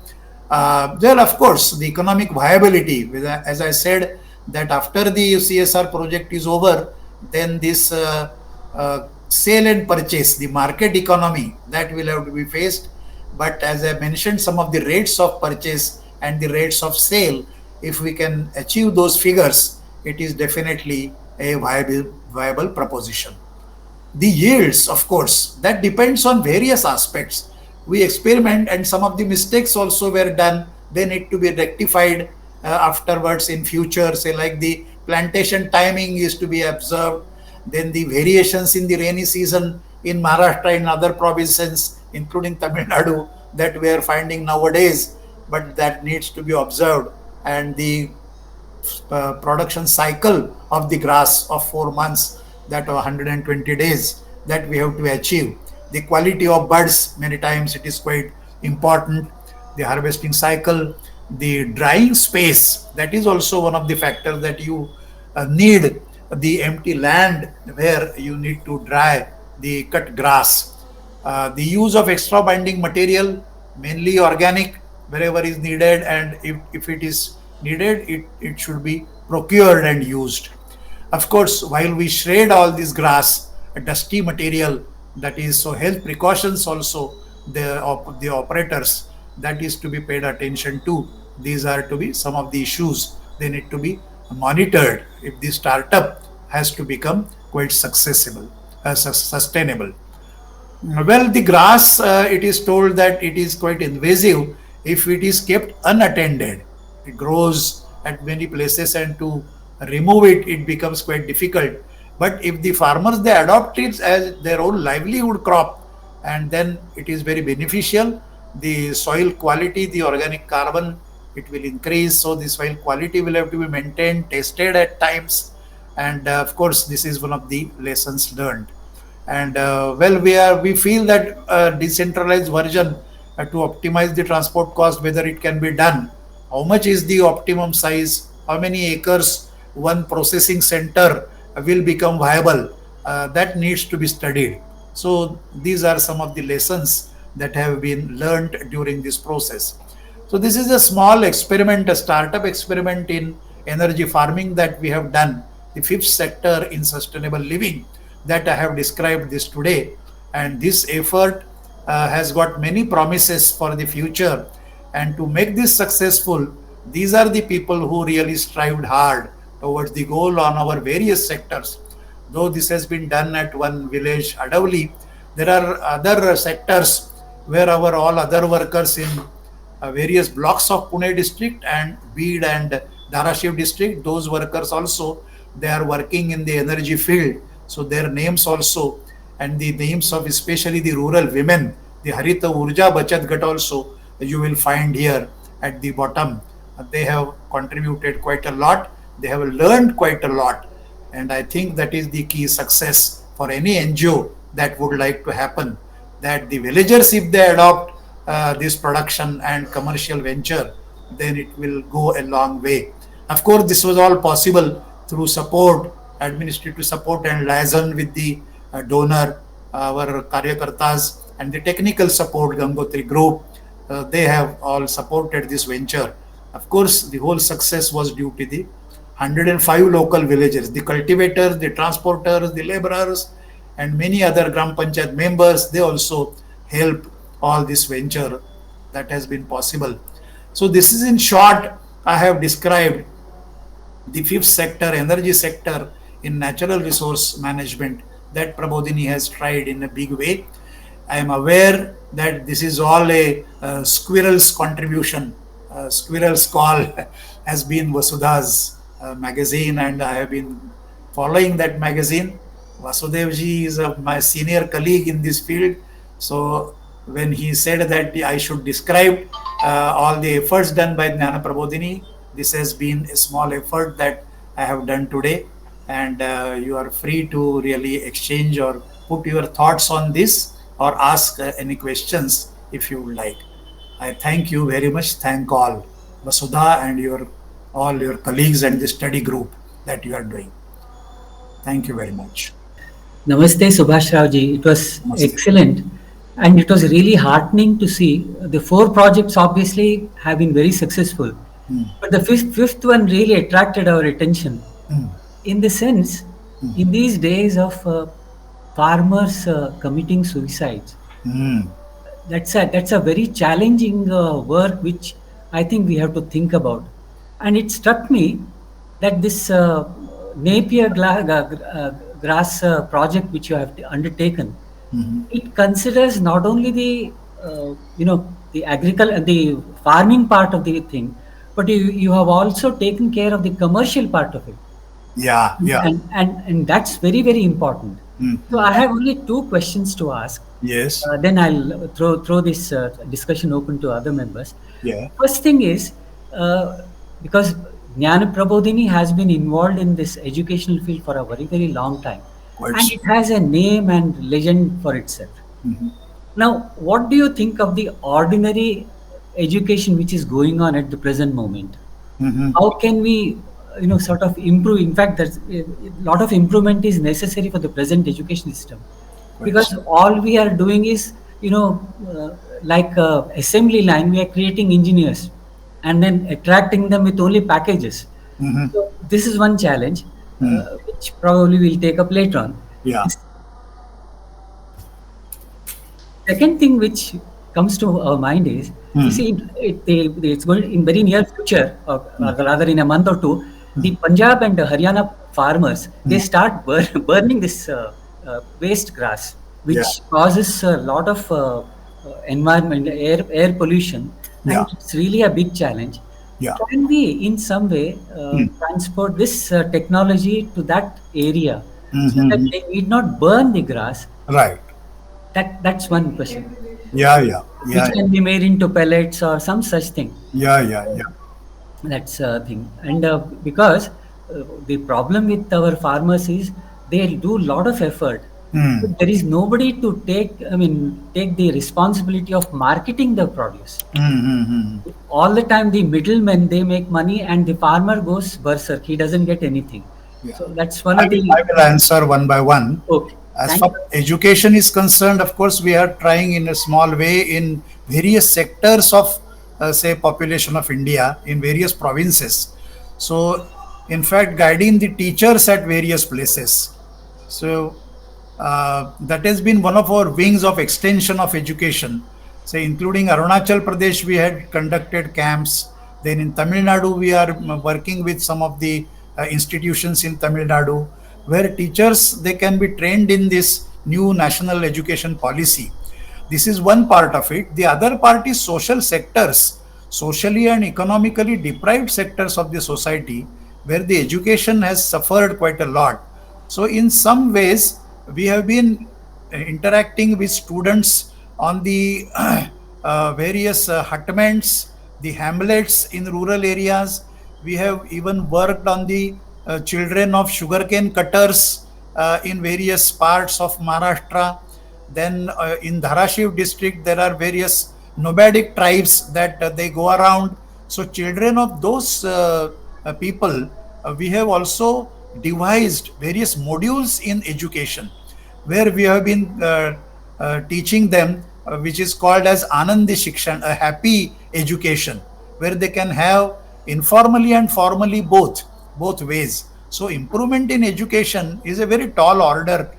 Well, of course, the economic viability, as I said, that after the CSR project is over, then this sale and purchase, the market economy, that will have to be faced. But as I mentioned, some of the rates of purchase and the rates of sale, if we can achieve those figures, it is definitely a viable proposition. The yields, of course, that depends on various aspects. We experiment, and some of the mistakes also were done. They need to be rectified afterwards in future. Say, like the plantation timing is to be observed. Then the variations in the rainy season in Maharashtra and other provinces, including Tamil Nadu, that we are finding nowadays, but that needs to be observed. And the production cycle of the grass of 4 months, that 120 days, that we have to achieve. The quality of buds, many times it is quite important. The harvesting cycle, the drying space, that is also one of the factors that you need, the empty land where you need to dry the cut grass. The use of extra binding material, mainly organic, wherever is needed, and if it is needed, it should be procured and used. Of course, while we shred all this grass, a dusty material, that is, so health precautions also, the operators, that is to be paid attention to. These are to be some of the issues. They need to be monitored if the startup has to become quite sustainable. Well, the grass, it is told that it is quite invasive if it is kept unattended. It grows at many places, and to remove it, it becomes quite difficult. But if the farmers, they adopt it as their own livelihood crop, and then it is very beneficial. The soil quality, the organic carbon, it will increase. So the soil quality will have to be maintained, tested at times, and of course, this is one of the lessons learned. And well, we feel that decentralized version to optimize the transport cost, whether it can be done, how much is the optimum size, how many acres one processing center will become viable, that needs to be studied. So these are some of the lessons that have been learned during this process. So this is a small experiment, a startup experiment in energy farming that we have done, the fifth sector in sustainable living, that I have described this today. And this effort has got many promises for the future. And to make this successful, these are the people who really strived hard. towards the goal on our various sectors. Though this has been done at one village, Adavli, there are other sectors where our all other workers in various blocks of Pune district and Bid and Dharashiv district, those workers also, they are working in the energy field. So their names also, and the names of especially the rural women, the Harita Urja Bachat Gat also, you will find here at the bottom. They have contributed quite a lot. They have learned quite a lot. And I think that is the key success for any NGO that would like to happen. That the villagers, if they adopt this production and commercial venture, then it will go a long way. Of course, this was all possible through support, administrative support, and liaison with the donor, our Karyakartas, and the technical support, Gangotri Group. They have all supported this venture. Of course, the whole success was due to the 105 local villagers, the cultivators, the transporters, the laborers, and many other Gram Panchayat members. They also help all this venture that has been possible. So this is in short, I have described the fifth sector, energy sector in natural resource management that Prabodhini has tried in a big way. I am aware that this is all a squirrel's contribution. Squirrel's call has been Vasudha's magazine, and I have been following that magazine. Vasudevji is my senior colleague in this field. So when he said that I should describe all the efforts done by Jnana Prabodhini, this has been a small effort that I have done today. And you are free to really exchange or put your thoughts on this or ask any questions if you would like. I thank you very much. Thank all Vasudha and your all your colleagues and the study group that you are doing. Thank you very much. Namaste, Subhashrao ji. It was Namaste. excellent. And it was really heartening to see the four projects obviously have been very successful. But the fifth one really attracted our attention. In the sense, in these days of farmers committing suicides, that's a very challenging work which I think we have to think about. And it struck me that this grass project which you have undertaken, it considers not only the the agriculture, the farming part of the thing, but you have also taken care of the commercial part of it. Yeah, yeah. And that's very, very important. So I have only two questions to ask. Yes. Then I'll throw this discussion open to other members. Yeah. First thing is, because Jnana Prabodhini has been involved in this educational field for a very, very long time. And it has a name and legend for itself. Now, what do you think of the ordinary education which is going on at the present moment? How can we, sort of improve? In fact, there's a lot of improvement is necessary for the present education system, because all we are doing is, like assembly line, we are creating engineers and then attracting them with only packages. So this is one challenge, which probably we'll take up later on. Yeah. Second thing which comes to our mind is, you see, it's going in very near future, or rather in a month or two, the Punjab and Haryana farmers, they start burning this waste grass, which causes a lot of environment, air pollution, and it's really a big challenge. Can we, in some way, transport this technology to that area so that they need not burn the grass? Right. That's one question. Which can be made into pellets or some such thing. That's a thing. And because the problem with our farmers is they do a lot of effort, but there is nobody to take the responsibility of marketing the produce. All the time the middlemen, they make money and the farmer goes berserk. He doesn't get anything. So that's one of the... I will answer one by one. Okay. As far as education is concerned, of course, we are trying in a small way in various sectors of, say, population of India in various provinces. So, in fact, guiding the teachers at various places. So, that has been one of our wings of extension of education. Say, including Arunachal Pradesh, we had conducted camps. Then in Tamil Nadu, we are working with some of the institutions in Tamil Nadu, where teachers they can be trained in this new national education policy. This is one part of it. The other part is social sectors, socially and economically deprived sectors of the society, where the education has suffered quite a lot. So, in some ways, we have been interacting with students on the various hutments, the hamlets in rural areas. We have even worked on the children of sugarcane cutters in various parts of Maharashtra. Then in Dharashiv district, there are various nomadic tribes that they go around. So children of those people, we have also devised various modules in education where we have been teaching them, which is called as Anandi Shikshan, a happy education, where they can have informally and formally both ways. So improvement in education is a very tall order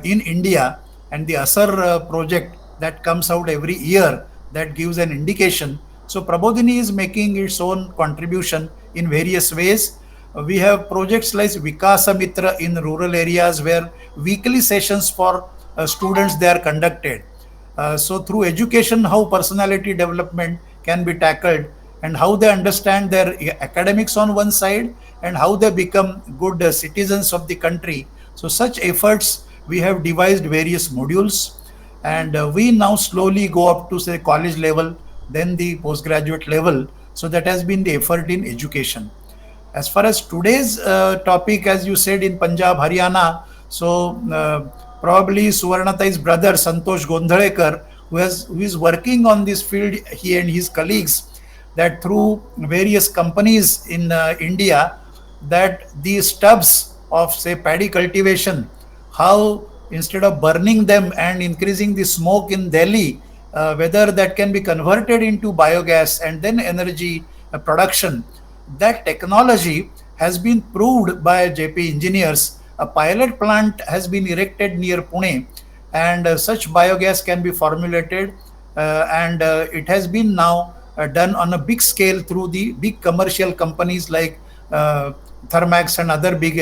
in India, and the ASAR project that comes out every year that gives an indication. So Prabodhini is making its own contribution in various ways. We have projects like Vikasa Mitra in rural areas where weekly sessions for students they are conducted. So through education, how personality development can be tackled and how they understand their academics on one side and how they become good citizens of the country. So such efforts, we have devised various modules, and we now slowly go up to say college level, then the postgraduate level. So that has been the effort in education. As far as today's topic, as you said, in Punjab, Haryana, so probably Suvarnatai's brother Santosh Gondhalekar, who is working on this field, he and his colleagues, that through various companies in India, that the stubs of say paddy cultivation, how instead of burning them and increasing the smoke in Delhi, whether that can be converted into biogas and then energy production. That technology has been proved by JP engineers. A pilot plant has been erected near Pune, and such biogas can be formulated, and it has been now done on a big scale through the big commercial companies like Thermax and other big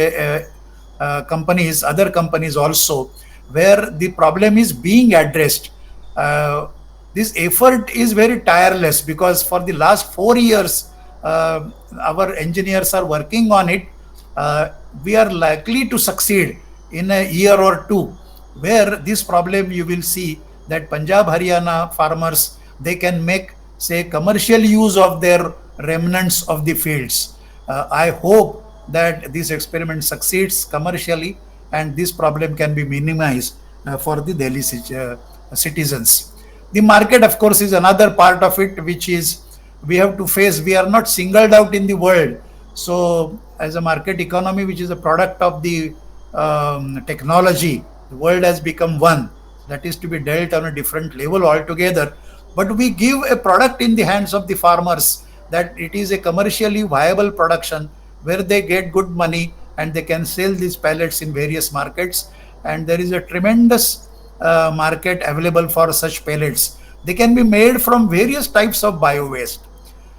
companies, other companies also, where the problem is being addressed. This effort is very tireless because for the last 4 years, our engineers are working on it. We are likely to succeed in a year or two, where this problem you will see that Punjab, Haryana farmers, they can make say commercial use of their remnants of the fields. I hope that this experiment succeeds commercially and this problem can be minimized for the Delhi citizens. The market, of course, is another part of it, which is we have to face. We are not singled out in the world. So, as a market economy, which is a product of the technology, the world has become one. That is to be dealt on a different level altogether. But we give a product in the hands of the farmers that it is a commercially viable production where they get good money and they can sell these pellets in various markets. And there is a tremendous market available for such pellets. They can be made from various types of bio waste.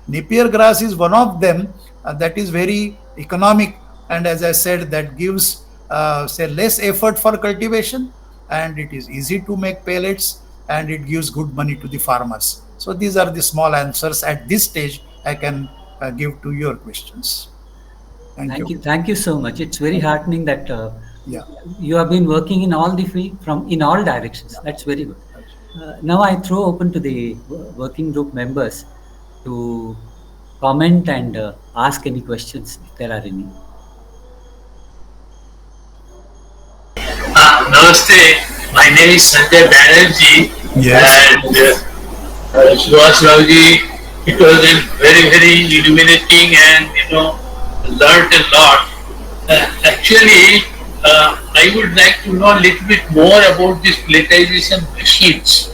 Napier grass is one of them that is very economic, and as I said, that gives say less effort for cultivation, and it is easy to make pellets, and it gives good money to the farmers. So these are the small answers at this stage I can give to your questions. Thank you. Thank you so much. It's very heartening that Yeah. you have been working in all the field from in all directions. That's very good. Now I throw open to the working group members to comment and ask any questions if there are any. Namaste. My name is Sanjay Banerjee. Yes. And Subhashrao ji, it was a very illuminating and learned a lot. Actually, I would like to know a little bit more about these pelletization machines.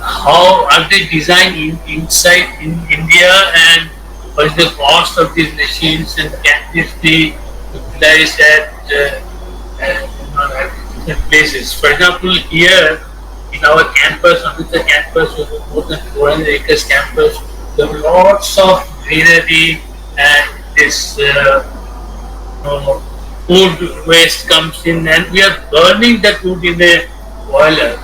How are they designed inside in India, and what is the cost of these machines, and can this be utilized at different places? For example, here in our campus, Amritsar campus, we have more than 400 acres campus. There are lots of greenery, and this uh, wood waste comes in, and we are burning that wood in a boiler.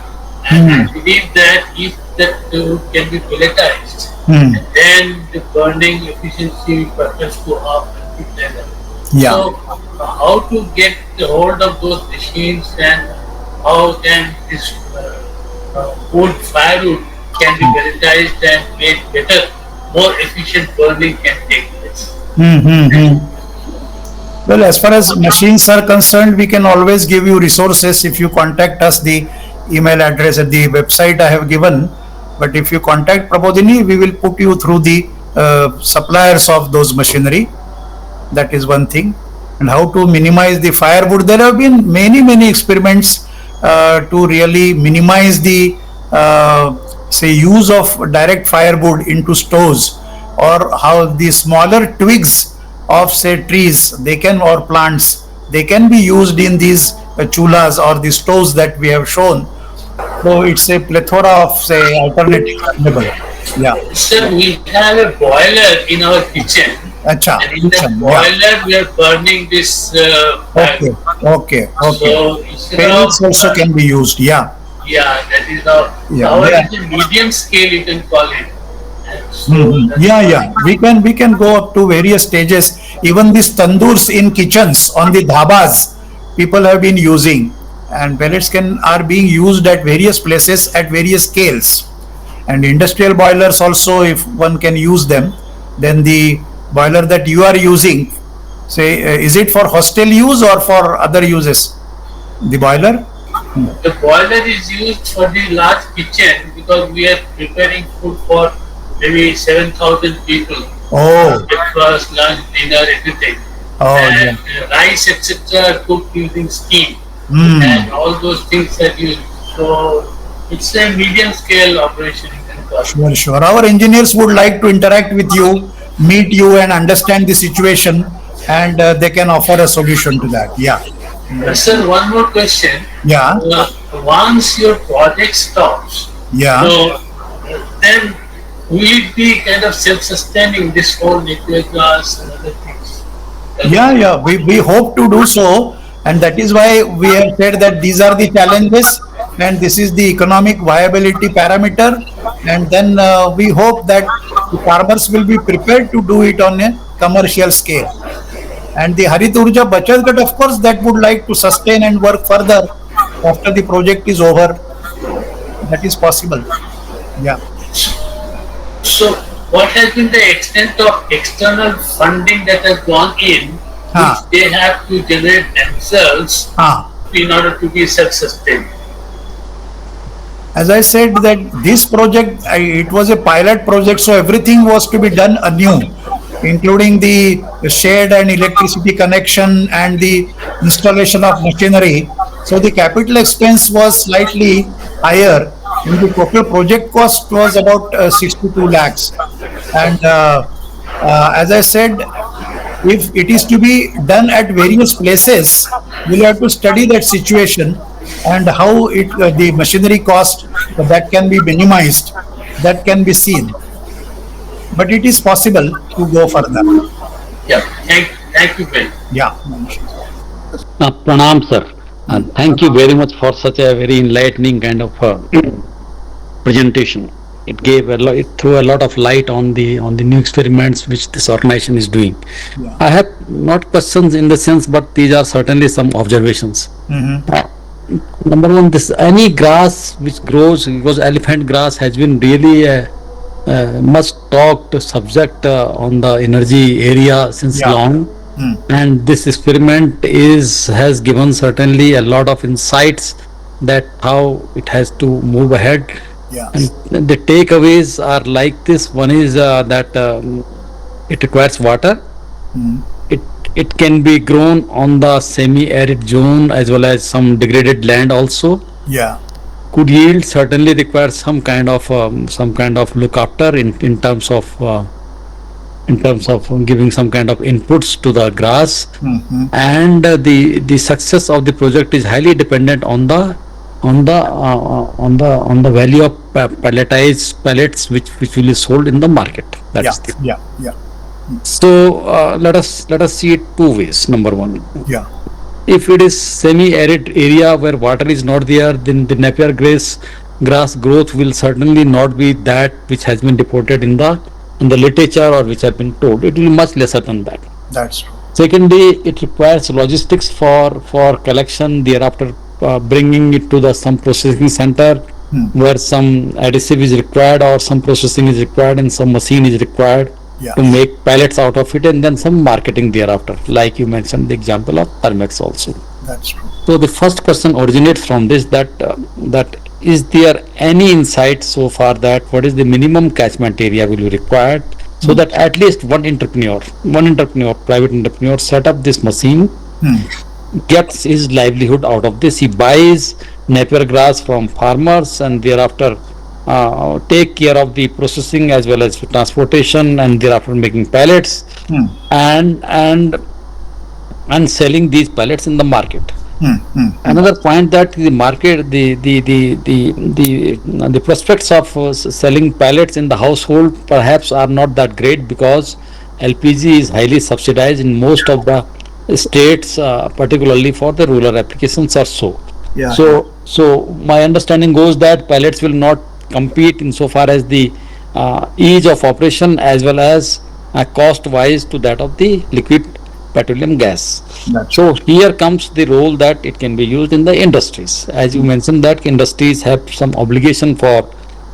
And I believe that if that wood can be pelletized, then the burning efficiency perhaps go up and things like that. Yeah. So, how to get the hold of those machines, and how can this wood firewood can be pelletized and made better, more efficient burning can take place. Well, as far as machines are concerned, we can always give you resources if you contact us. The email address at the website I have given. But if you contact Prabodhini, we will put you through the suppliers of those machinery. That is one thing. And how to minimize the firewood. There have been many experiments to really minimize the say use of direct firewood into stoves, or how the smaller twigs of say trees they can, or plants, they can be used in these chulas or the stoves that we have shown. So it's a plethora of say alternatives available. Yeah. Sir, we have a boiler in our kitchen, Acha. and in that Yeah. boiler we are burning this Okay. Okay. Okay. So instead Pellets of also can be used. Yeah. yeah, that is how Yeah, our yeah. is a medium scale you can call it. And so that's Yeah, how- yeah. We can go up to various stages. Even these tandoors in kitchens on the dhabas, people have been using, and pellets are being used at various places at various scales. And industrial boilers also, if one can use them, then the boiler that you are using, say, is it for hostel use or for other uses? The boiler? The boiler is used for the large kitchen because we are preparing food for maybe 7,000 people. Oh, Breakfast, lunch, dinner, everything. oh, yeah. And rice, etc. are cooked using steam. Hmm. And all those things are used. So it's a medium scale operation you can call it. Sure, sure. Our engineers would like to interact with you, meet you, and understand the situation, and they can offer a solution to that. Yeah. Sir, one more question. Yeah. Once your project stops, Yeah. so then will it be kind of self-sustaining, this whole nuclear gas and other things? Yeah, yeah. We hope to do so, and that is why we have said that these are the challenges, and this is the economic viability parameter, and then we hope that the farmers will be prepared to do it on a commercial scale. And the Harit Urja Bachat Gat, of course, that would like to sustain and work further after the project is over. That is possible. Yeah. So what has been the extent of external funding that has gone in, Ah. which they have to generate themselves in order to be self-sustained? As I said that this project, it was a pilot project, so everything was to be done anew, including the shed and electricity connection and the installation of machinery. So the capital expense was slightly higher, and the total project cost was about 62 lakhs. And as I said, if it is to be done at various places, we'll have to study that situation and how the machinery cost that can be minimized, that can be seen. But it is possible to go further. Yeah, thank you very much. Yeah. Pranam, sir. Thank you very much for such a very enlightening kind of presentation. It gave it threw a lot of light on the new experiments which this organization is doing. Yeah. I have not questions in the sense, but these are certainly some observations. Number one, this any grass which grows, because elephant grass has been really a much talked subject on the energy area since Yeah. long. And this experiment has given certainly a lot of insights that how it has to move ahead. Yeah. And the takeaways are like this. One is that it requires water. It can be grown on the semi-arid zone as well as some degraded land also. Yeah. Good yield certainly requires some kind of look after in terms of giving some kind of inputs to the grass. And the success of the project is highly dependent on the value of pelletized pellets which will be sold in the market. That's Yeah. Yeah. So let us see it two ways. Number one, Yeah. if it is semi-arid area where water is not there, then the Napier grass growth will certainly not be that which has been reported in the literature or which have been told. It will be much lesser than that. That's true. Secondly, it requires logistics for collection, thereafter bringing it to the some processing center where some adhesive is required or some processing is required and some machine is required Yeah. to make pellets out of it, and then some marketing thereafter. Like you mentioned the example of Thermex also. That's true. So the first question originates from this, that is there any insight so far that what is the minimum catchment area will be required, so that at least private entrepreneur set up this machine, gets his livelihood out of this. He buys Napier grass from farmers and thereafter take care of the processing as well as transportation, and thereafter making pellets and and and selling these pellets in the market. Another point that the market, the prospects of selling pellets in the household perhaps are not that great, because LPG is highly subsidized in most of the states, particularly for the rural applications or so. Yeah. So my understanding goes that pellets will not compete insofar as the ease of operation as well as cost wise to that of the liquid petroleum gas. So here comes the role that it can be used in the industries. As you mentioned that industries have some obligation for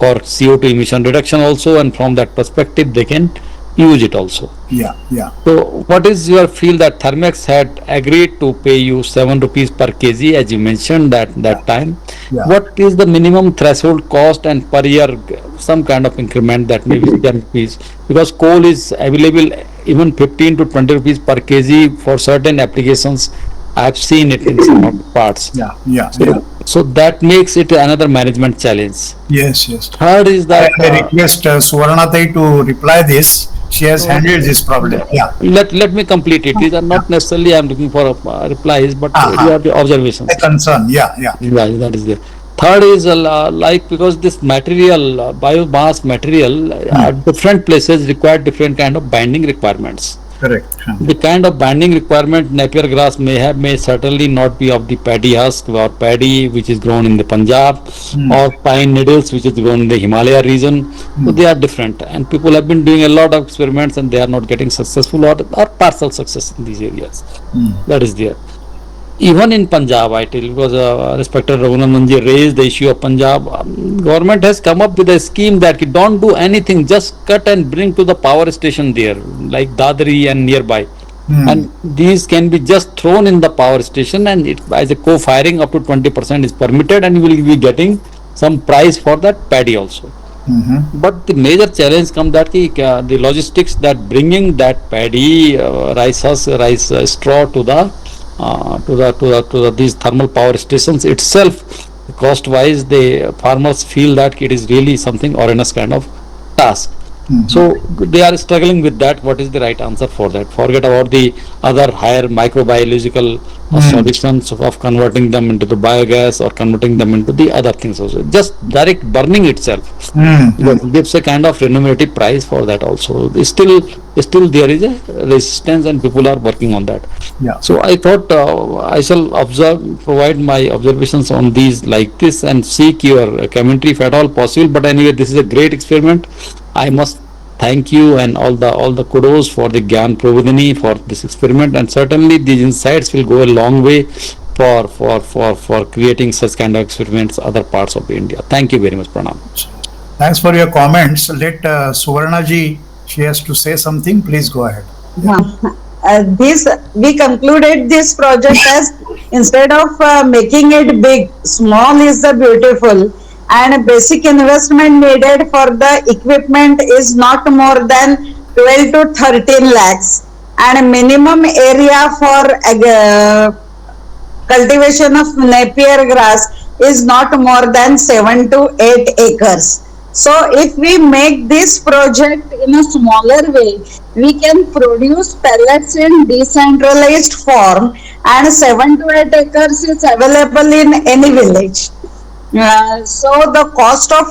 CO2 emission reduction also, and from that perspective they can use it also. Yeah. Yeah. So what is your feel that Thermex had agreed to pay you 7 rupees per kg, as you mentioned that time? Yeah. What is the minimum threshold cost and per year some kind of increment that may be 10 rupees? Because coal is available even 15 to 20 rupees per kg for certain applications. I have seen it in some of the parts. Yeah. Yeah. So, Yeah. so that makes it another management challenge. Yes. Yes. Third is that I request Suvarnatai to reply this. She has handled this problem. Yeah. let me complete it. These are not necessarily I'm looking for replies, but you have the observations. A concern. Yeah. Yeah. Yeah, that is there. Third is like, because this material, biomass material, at different places require different kind of binding requirements. Correct. The kind of binding requirement Napier grass may certainly not be of the paddy husk or paddy which is grown in the Punjab, or pine needles which is grown in the Himalaya region. So they are different, and people have been doing a lot of experiments and they are not getting successful or partial success in these areas. That is there. Even in Punjab, I tell you, because respected Raghunandanji raised the issue of Punjab, government has come up with a scheme that you don't do anything, just cut and bring to the power station there, like Dadri and nearby. And these can be just thrown in the power station, and it, as a co-firing up to 20% is permitted, and you will be getting some price for that paddy also. But the major challenge comes that the logistics, that bringing that paddy, rice straw to these thermal power stations itself, cost wise the farmers feel that it is really something onerous kind of task. So they are struggling with that. What is the right answer for that? Forget about the other higher microbiological solutions of converting them into the biogas or converting them into the other things also. Just direct burning itself gives a kind of remunerative price for that also. Still there is a resistance and people are working on that. Yeah. So I thought I shall provide my observations on these like this and seek your commentary if at all possible. But anyway, this is a great experiment. I must thank you and all the kudos for the Gyan Prabodhini for this experiment, and certainly these insights will go a long way for creating such kind of experiments other parts of India. Thank you very much, Pranam. Thanks for your comments. Let Suvarna ji, she has to say something. Please go ahead. This we concluded this project as, instead of making it big, small is the beautiful, and basic investment needed for the equipment is not more than 12 to 13 lakhs, and minimum area for cultivation of Napier grass is not more than 7 to 8 acres. So if we make this project in a smaller way, we can produce pellets in decentralized form, and 7 to 8 acres is available in any village. So the cost of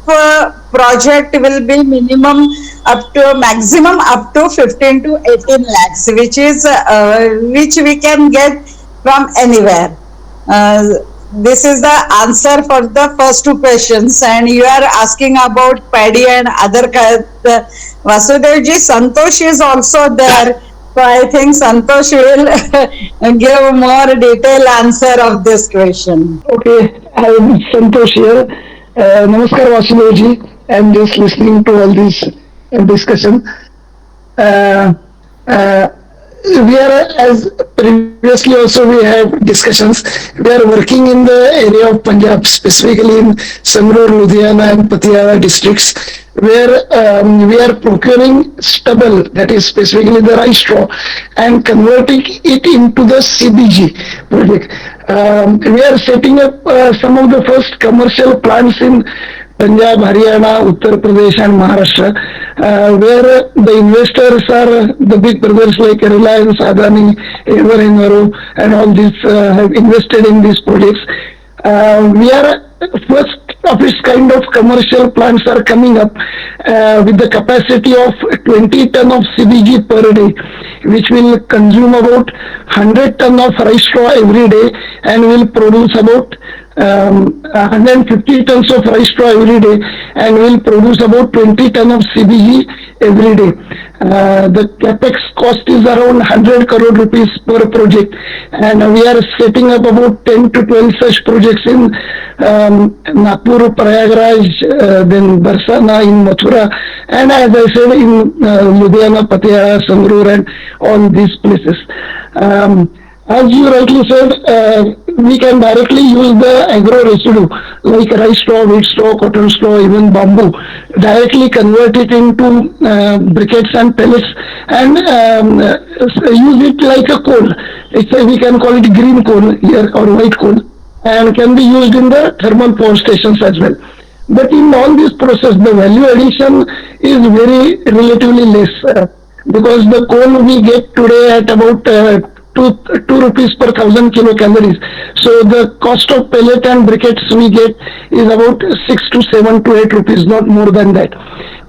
project will be minimum up to maximum up to 15 to 18 lakhs, which we can get from anywhere. This is the answer for the first two questions, and you are asking about paddy and other Vasudevji. Santosh is also there, so I think Santosh will give more detailed answer of this question. Okay, I'm Santosh here. Namaskar Vasudevji. I'm just listening to all this discussion. Uh, uh, we are, as previously also we have discussions, we are working in the area of Punjab, specifically in Sangrur, Ludhiana and Patiala districts, where we are procuring stubble, that is specifically the rice straw, and converting it into the CBG project. We are setting up some of the first commercial plants in Punjab, Haryana, Uttar Pradesh and Maharashtra, where the investors are the big brothers like Reliance, Adani, Ever and all these have invested in these projects. We are first of its kind of commercial plants are coming up with the capacity of 20 ton of CBG per day, which will consume about 100 ton of rice straw every day and will produce about 150 tons of rice straw every day and will produce about 20 ton of CBG every day. The capex cost is around 100 crore rupees per project, and we are setting up about 10 to 12 such projects in Nagpur, Prayagraj, then Barsana in Mathura, and as I said in Ludhiana, Patiala, Sangrur and all these places. As you rightly said, we can directly use the agro residue like rice straw, wheat straw, cotton straw, even bamboo, directly convert it into briquettes and pellets and use it like a coal. We can call it green coal here or white coal, and can be used in the thermal power stations as well. But in all this process, the value addition is very relatively less because the coal we get today at about 2 rupees per 1,000 kilocalories. So the cost of pellet and briquettes we get is about 6 to 7 to 8 rupees, not more than that.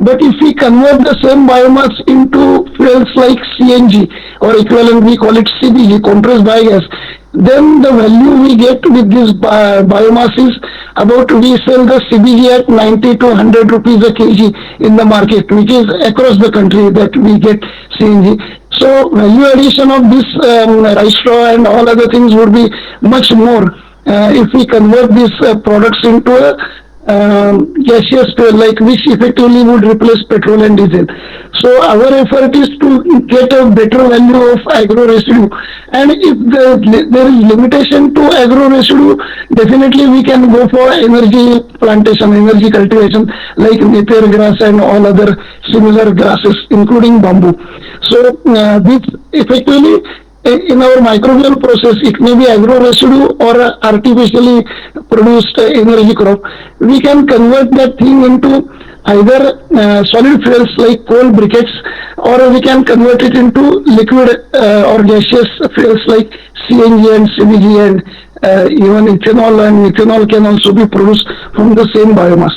But if we convert the same biomass into fuels like CNG or equivalent, we call it CBG, compressed biogas, then the value we get with this biomass is about, we sell the CBG at 90 to 100 rupees a kg in the market, which is across the country that we get CNG. So value addition of this rice straw and all other things would be much more if we convert these products into a gaseous fuel, like which effectively would replace petrol and diesel. So our effort is to get a better value of agro residue, and if there is limitation to agro residue, definitely we can go for energy plantation, energy cultivation like napier grass and all other similar grasses including bamboo. So this effectively in our microbial process, it may be agro residue or artificially produced energy crop. We can convert that thing into either solid fuels like coal briquettes, or we can convert it into liquid or gaseous fuels like CNG and CBG and even ethanol, and ethanol can also be produced from the same biomass.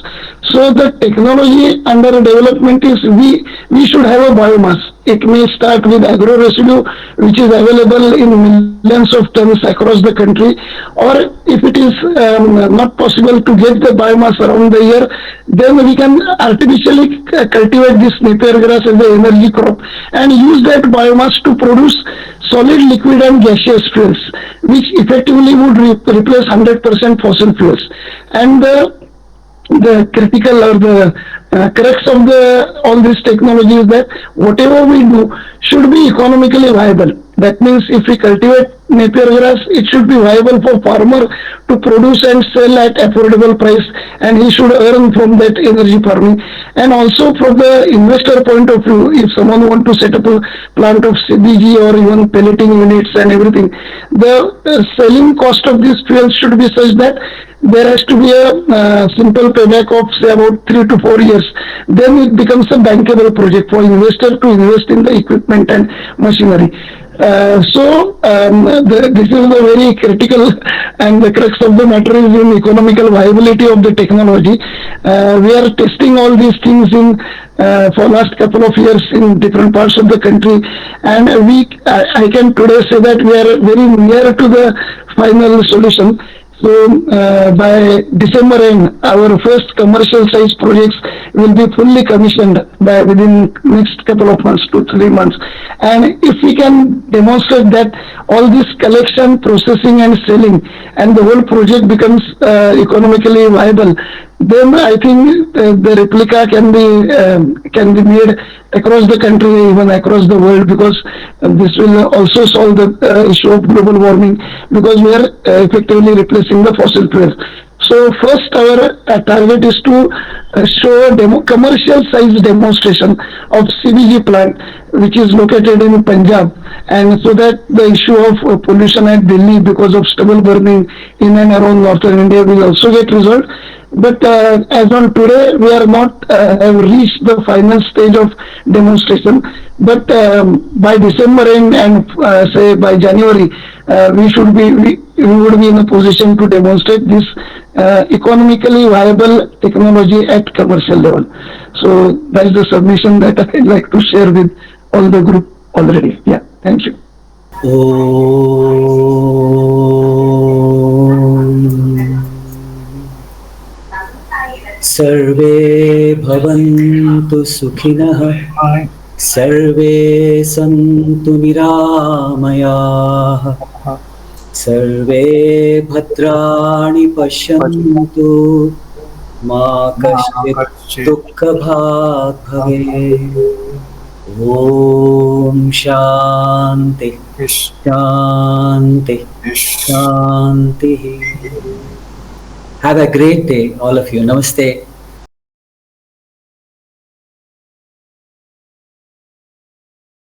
So the technology under development is we should have a biomass. It may start with agro residue, which is available in millions of tons across the country, or if it is not possible to get the biomass around the year, then we can artificially cultivate this napier grass as an energy crop and use that biomass to produce solid, liquid and gaseous fuels, which effectively would replace 100% fossil fuels. And the critical or the crux of all this technology is that whatever we do should be economically viable. That means if we cultivate napier grass, it should be viable for farmer to produce and sell at affordable price, and he should earn from that energy farming. And also from the investor point of view, if someone want to set up a plant of CBG or even pelleting units and everything, the selling cost of these fuels should be such that there has to be a simple payback of say about 3 to 4 years. Then it becomes a bankable project for investor to invest in the equipment and machinery. This is the very critical and the crux of the matter is in economical viability of the technology. We are testing all these things in for last couple of years in different parts of the country, and I can today say that we are very near to the final solution. So by December end, our first commercial size projects will be fully commissioned by within next couple of months, 2 3 months. And if we can demonstrate that all this collection, processing, and selling, and the whole project becomes economically viable, then I think the replica can be made across the country, even across the world, because this will also solve the issue of global warming, because we are effectively replacing the fossil fuels. So first, our target is to show a commercial size demonstration of CBG plant, which is located in Punjab, and so that the issue of pollution at Delhi because of stubble burning in and around northern India will also get resolved. But as on today, we are not have reached the final stage of demonstration. But by December end and say by January, we would be in a position to demonstrate this economically viable technology at commercial level. So that's the submission that I'd like to share with all the group already. Yeah, thank you. सर्वे भवन्तु सुखिनः सर्वे सन्तु निरामयाः सर्वे भद्राणि पश्यन्तु मा कश्चित् दुःखभाग् भवेत् ॐ शान्ति शान्ति शान्तिः. Have a great day, all of you. Namaste.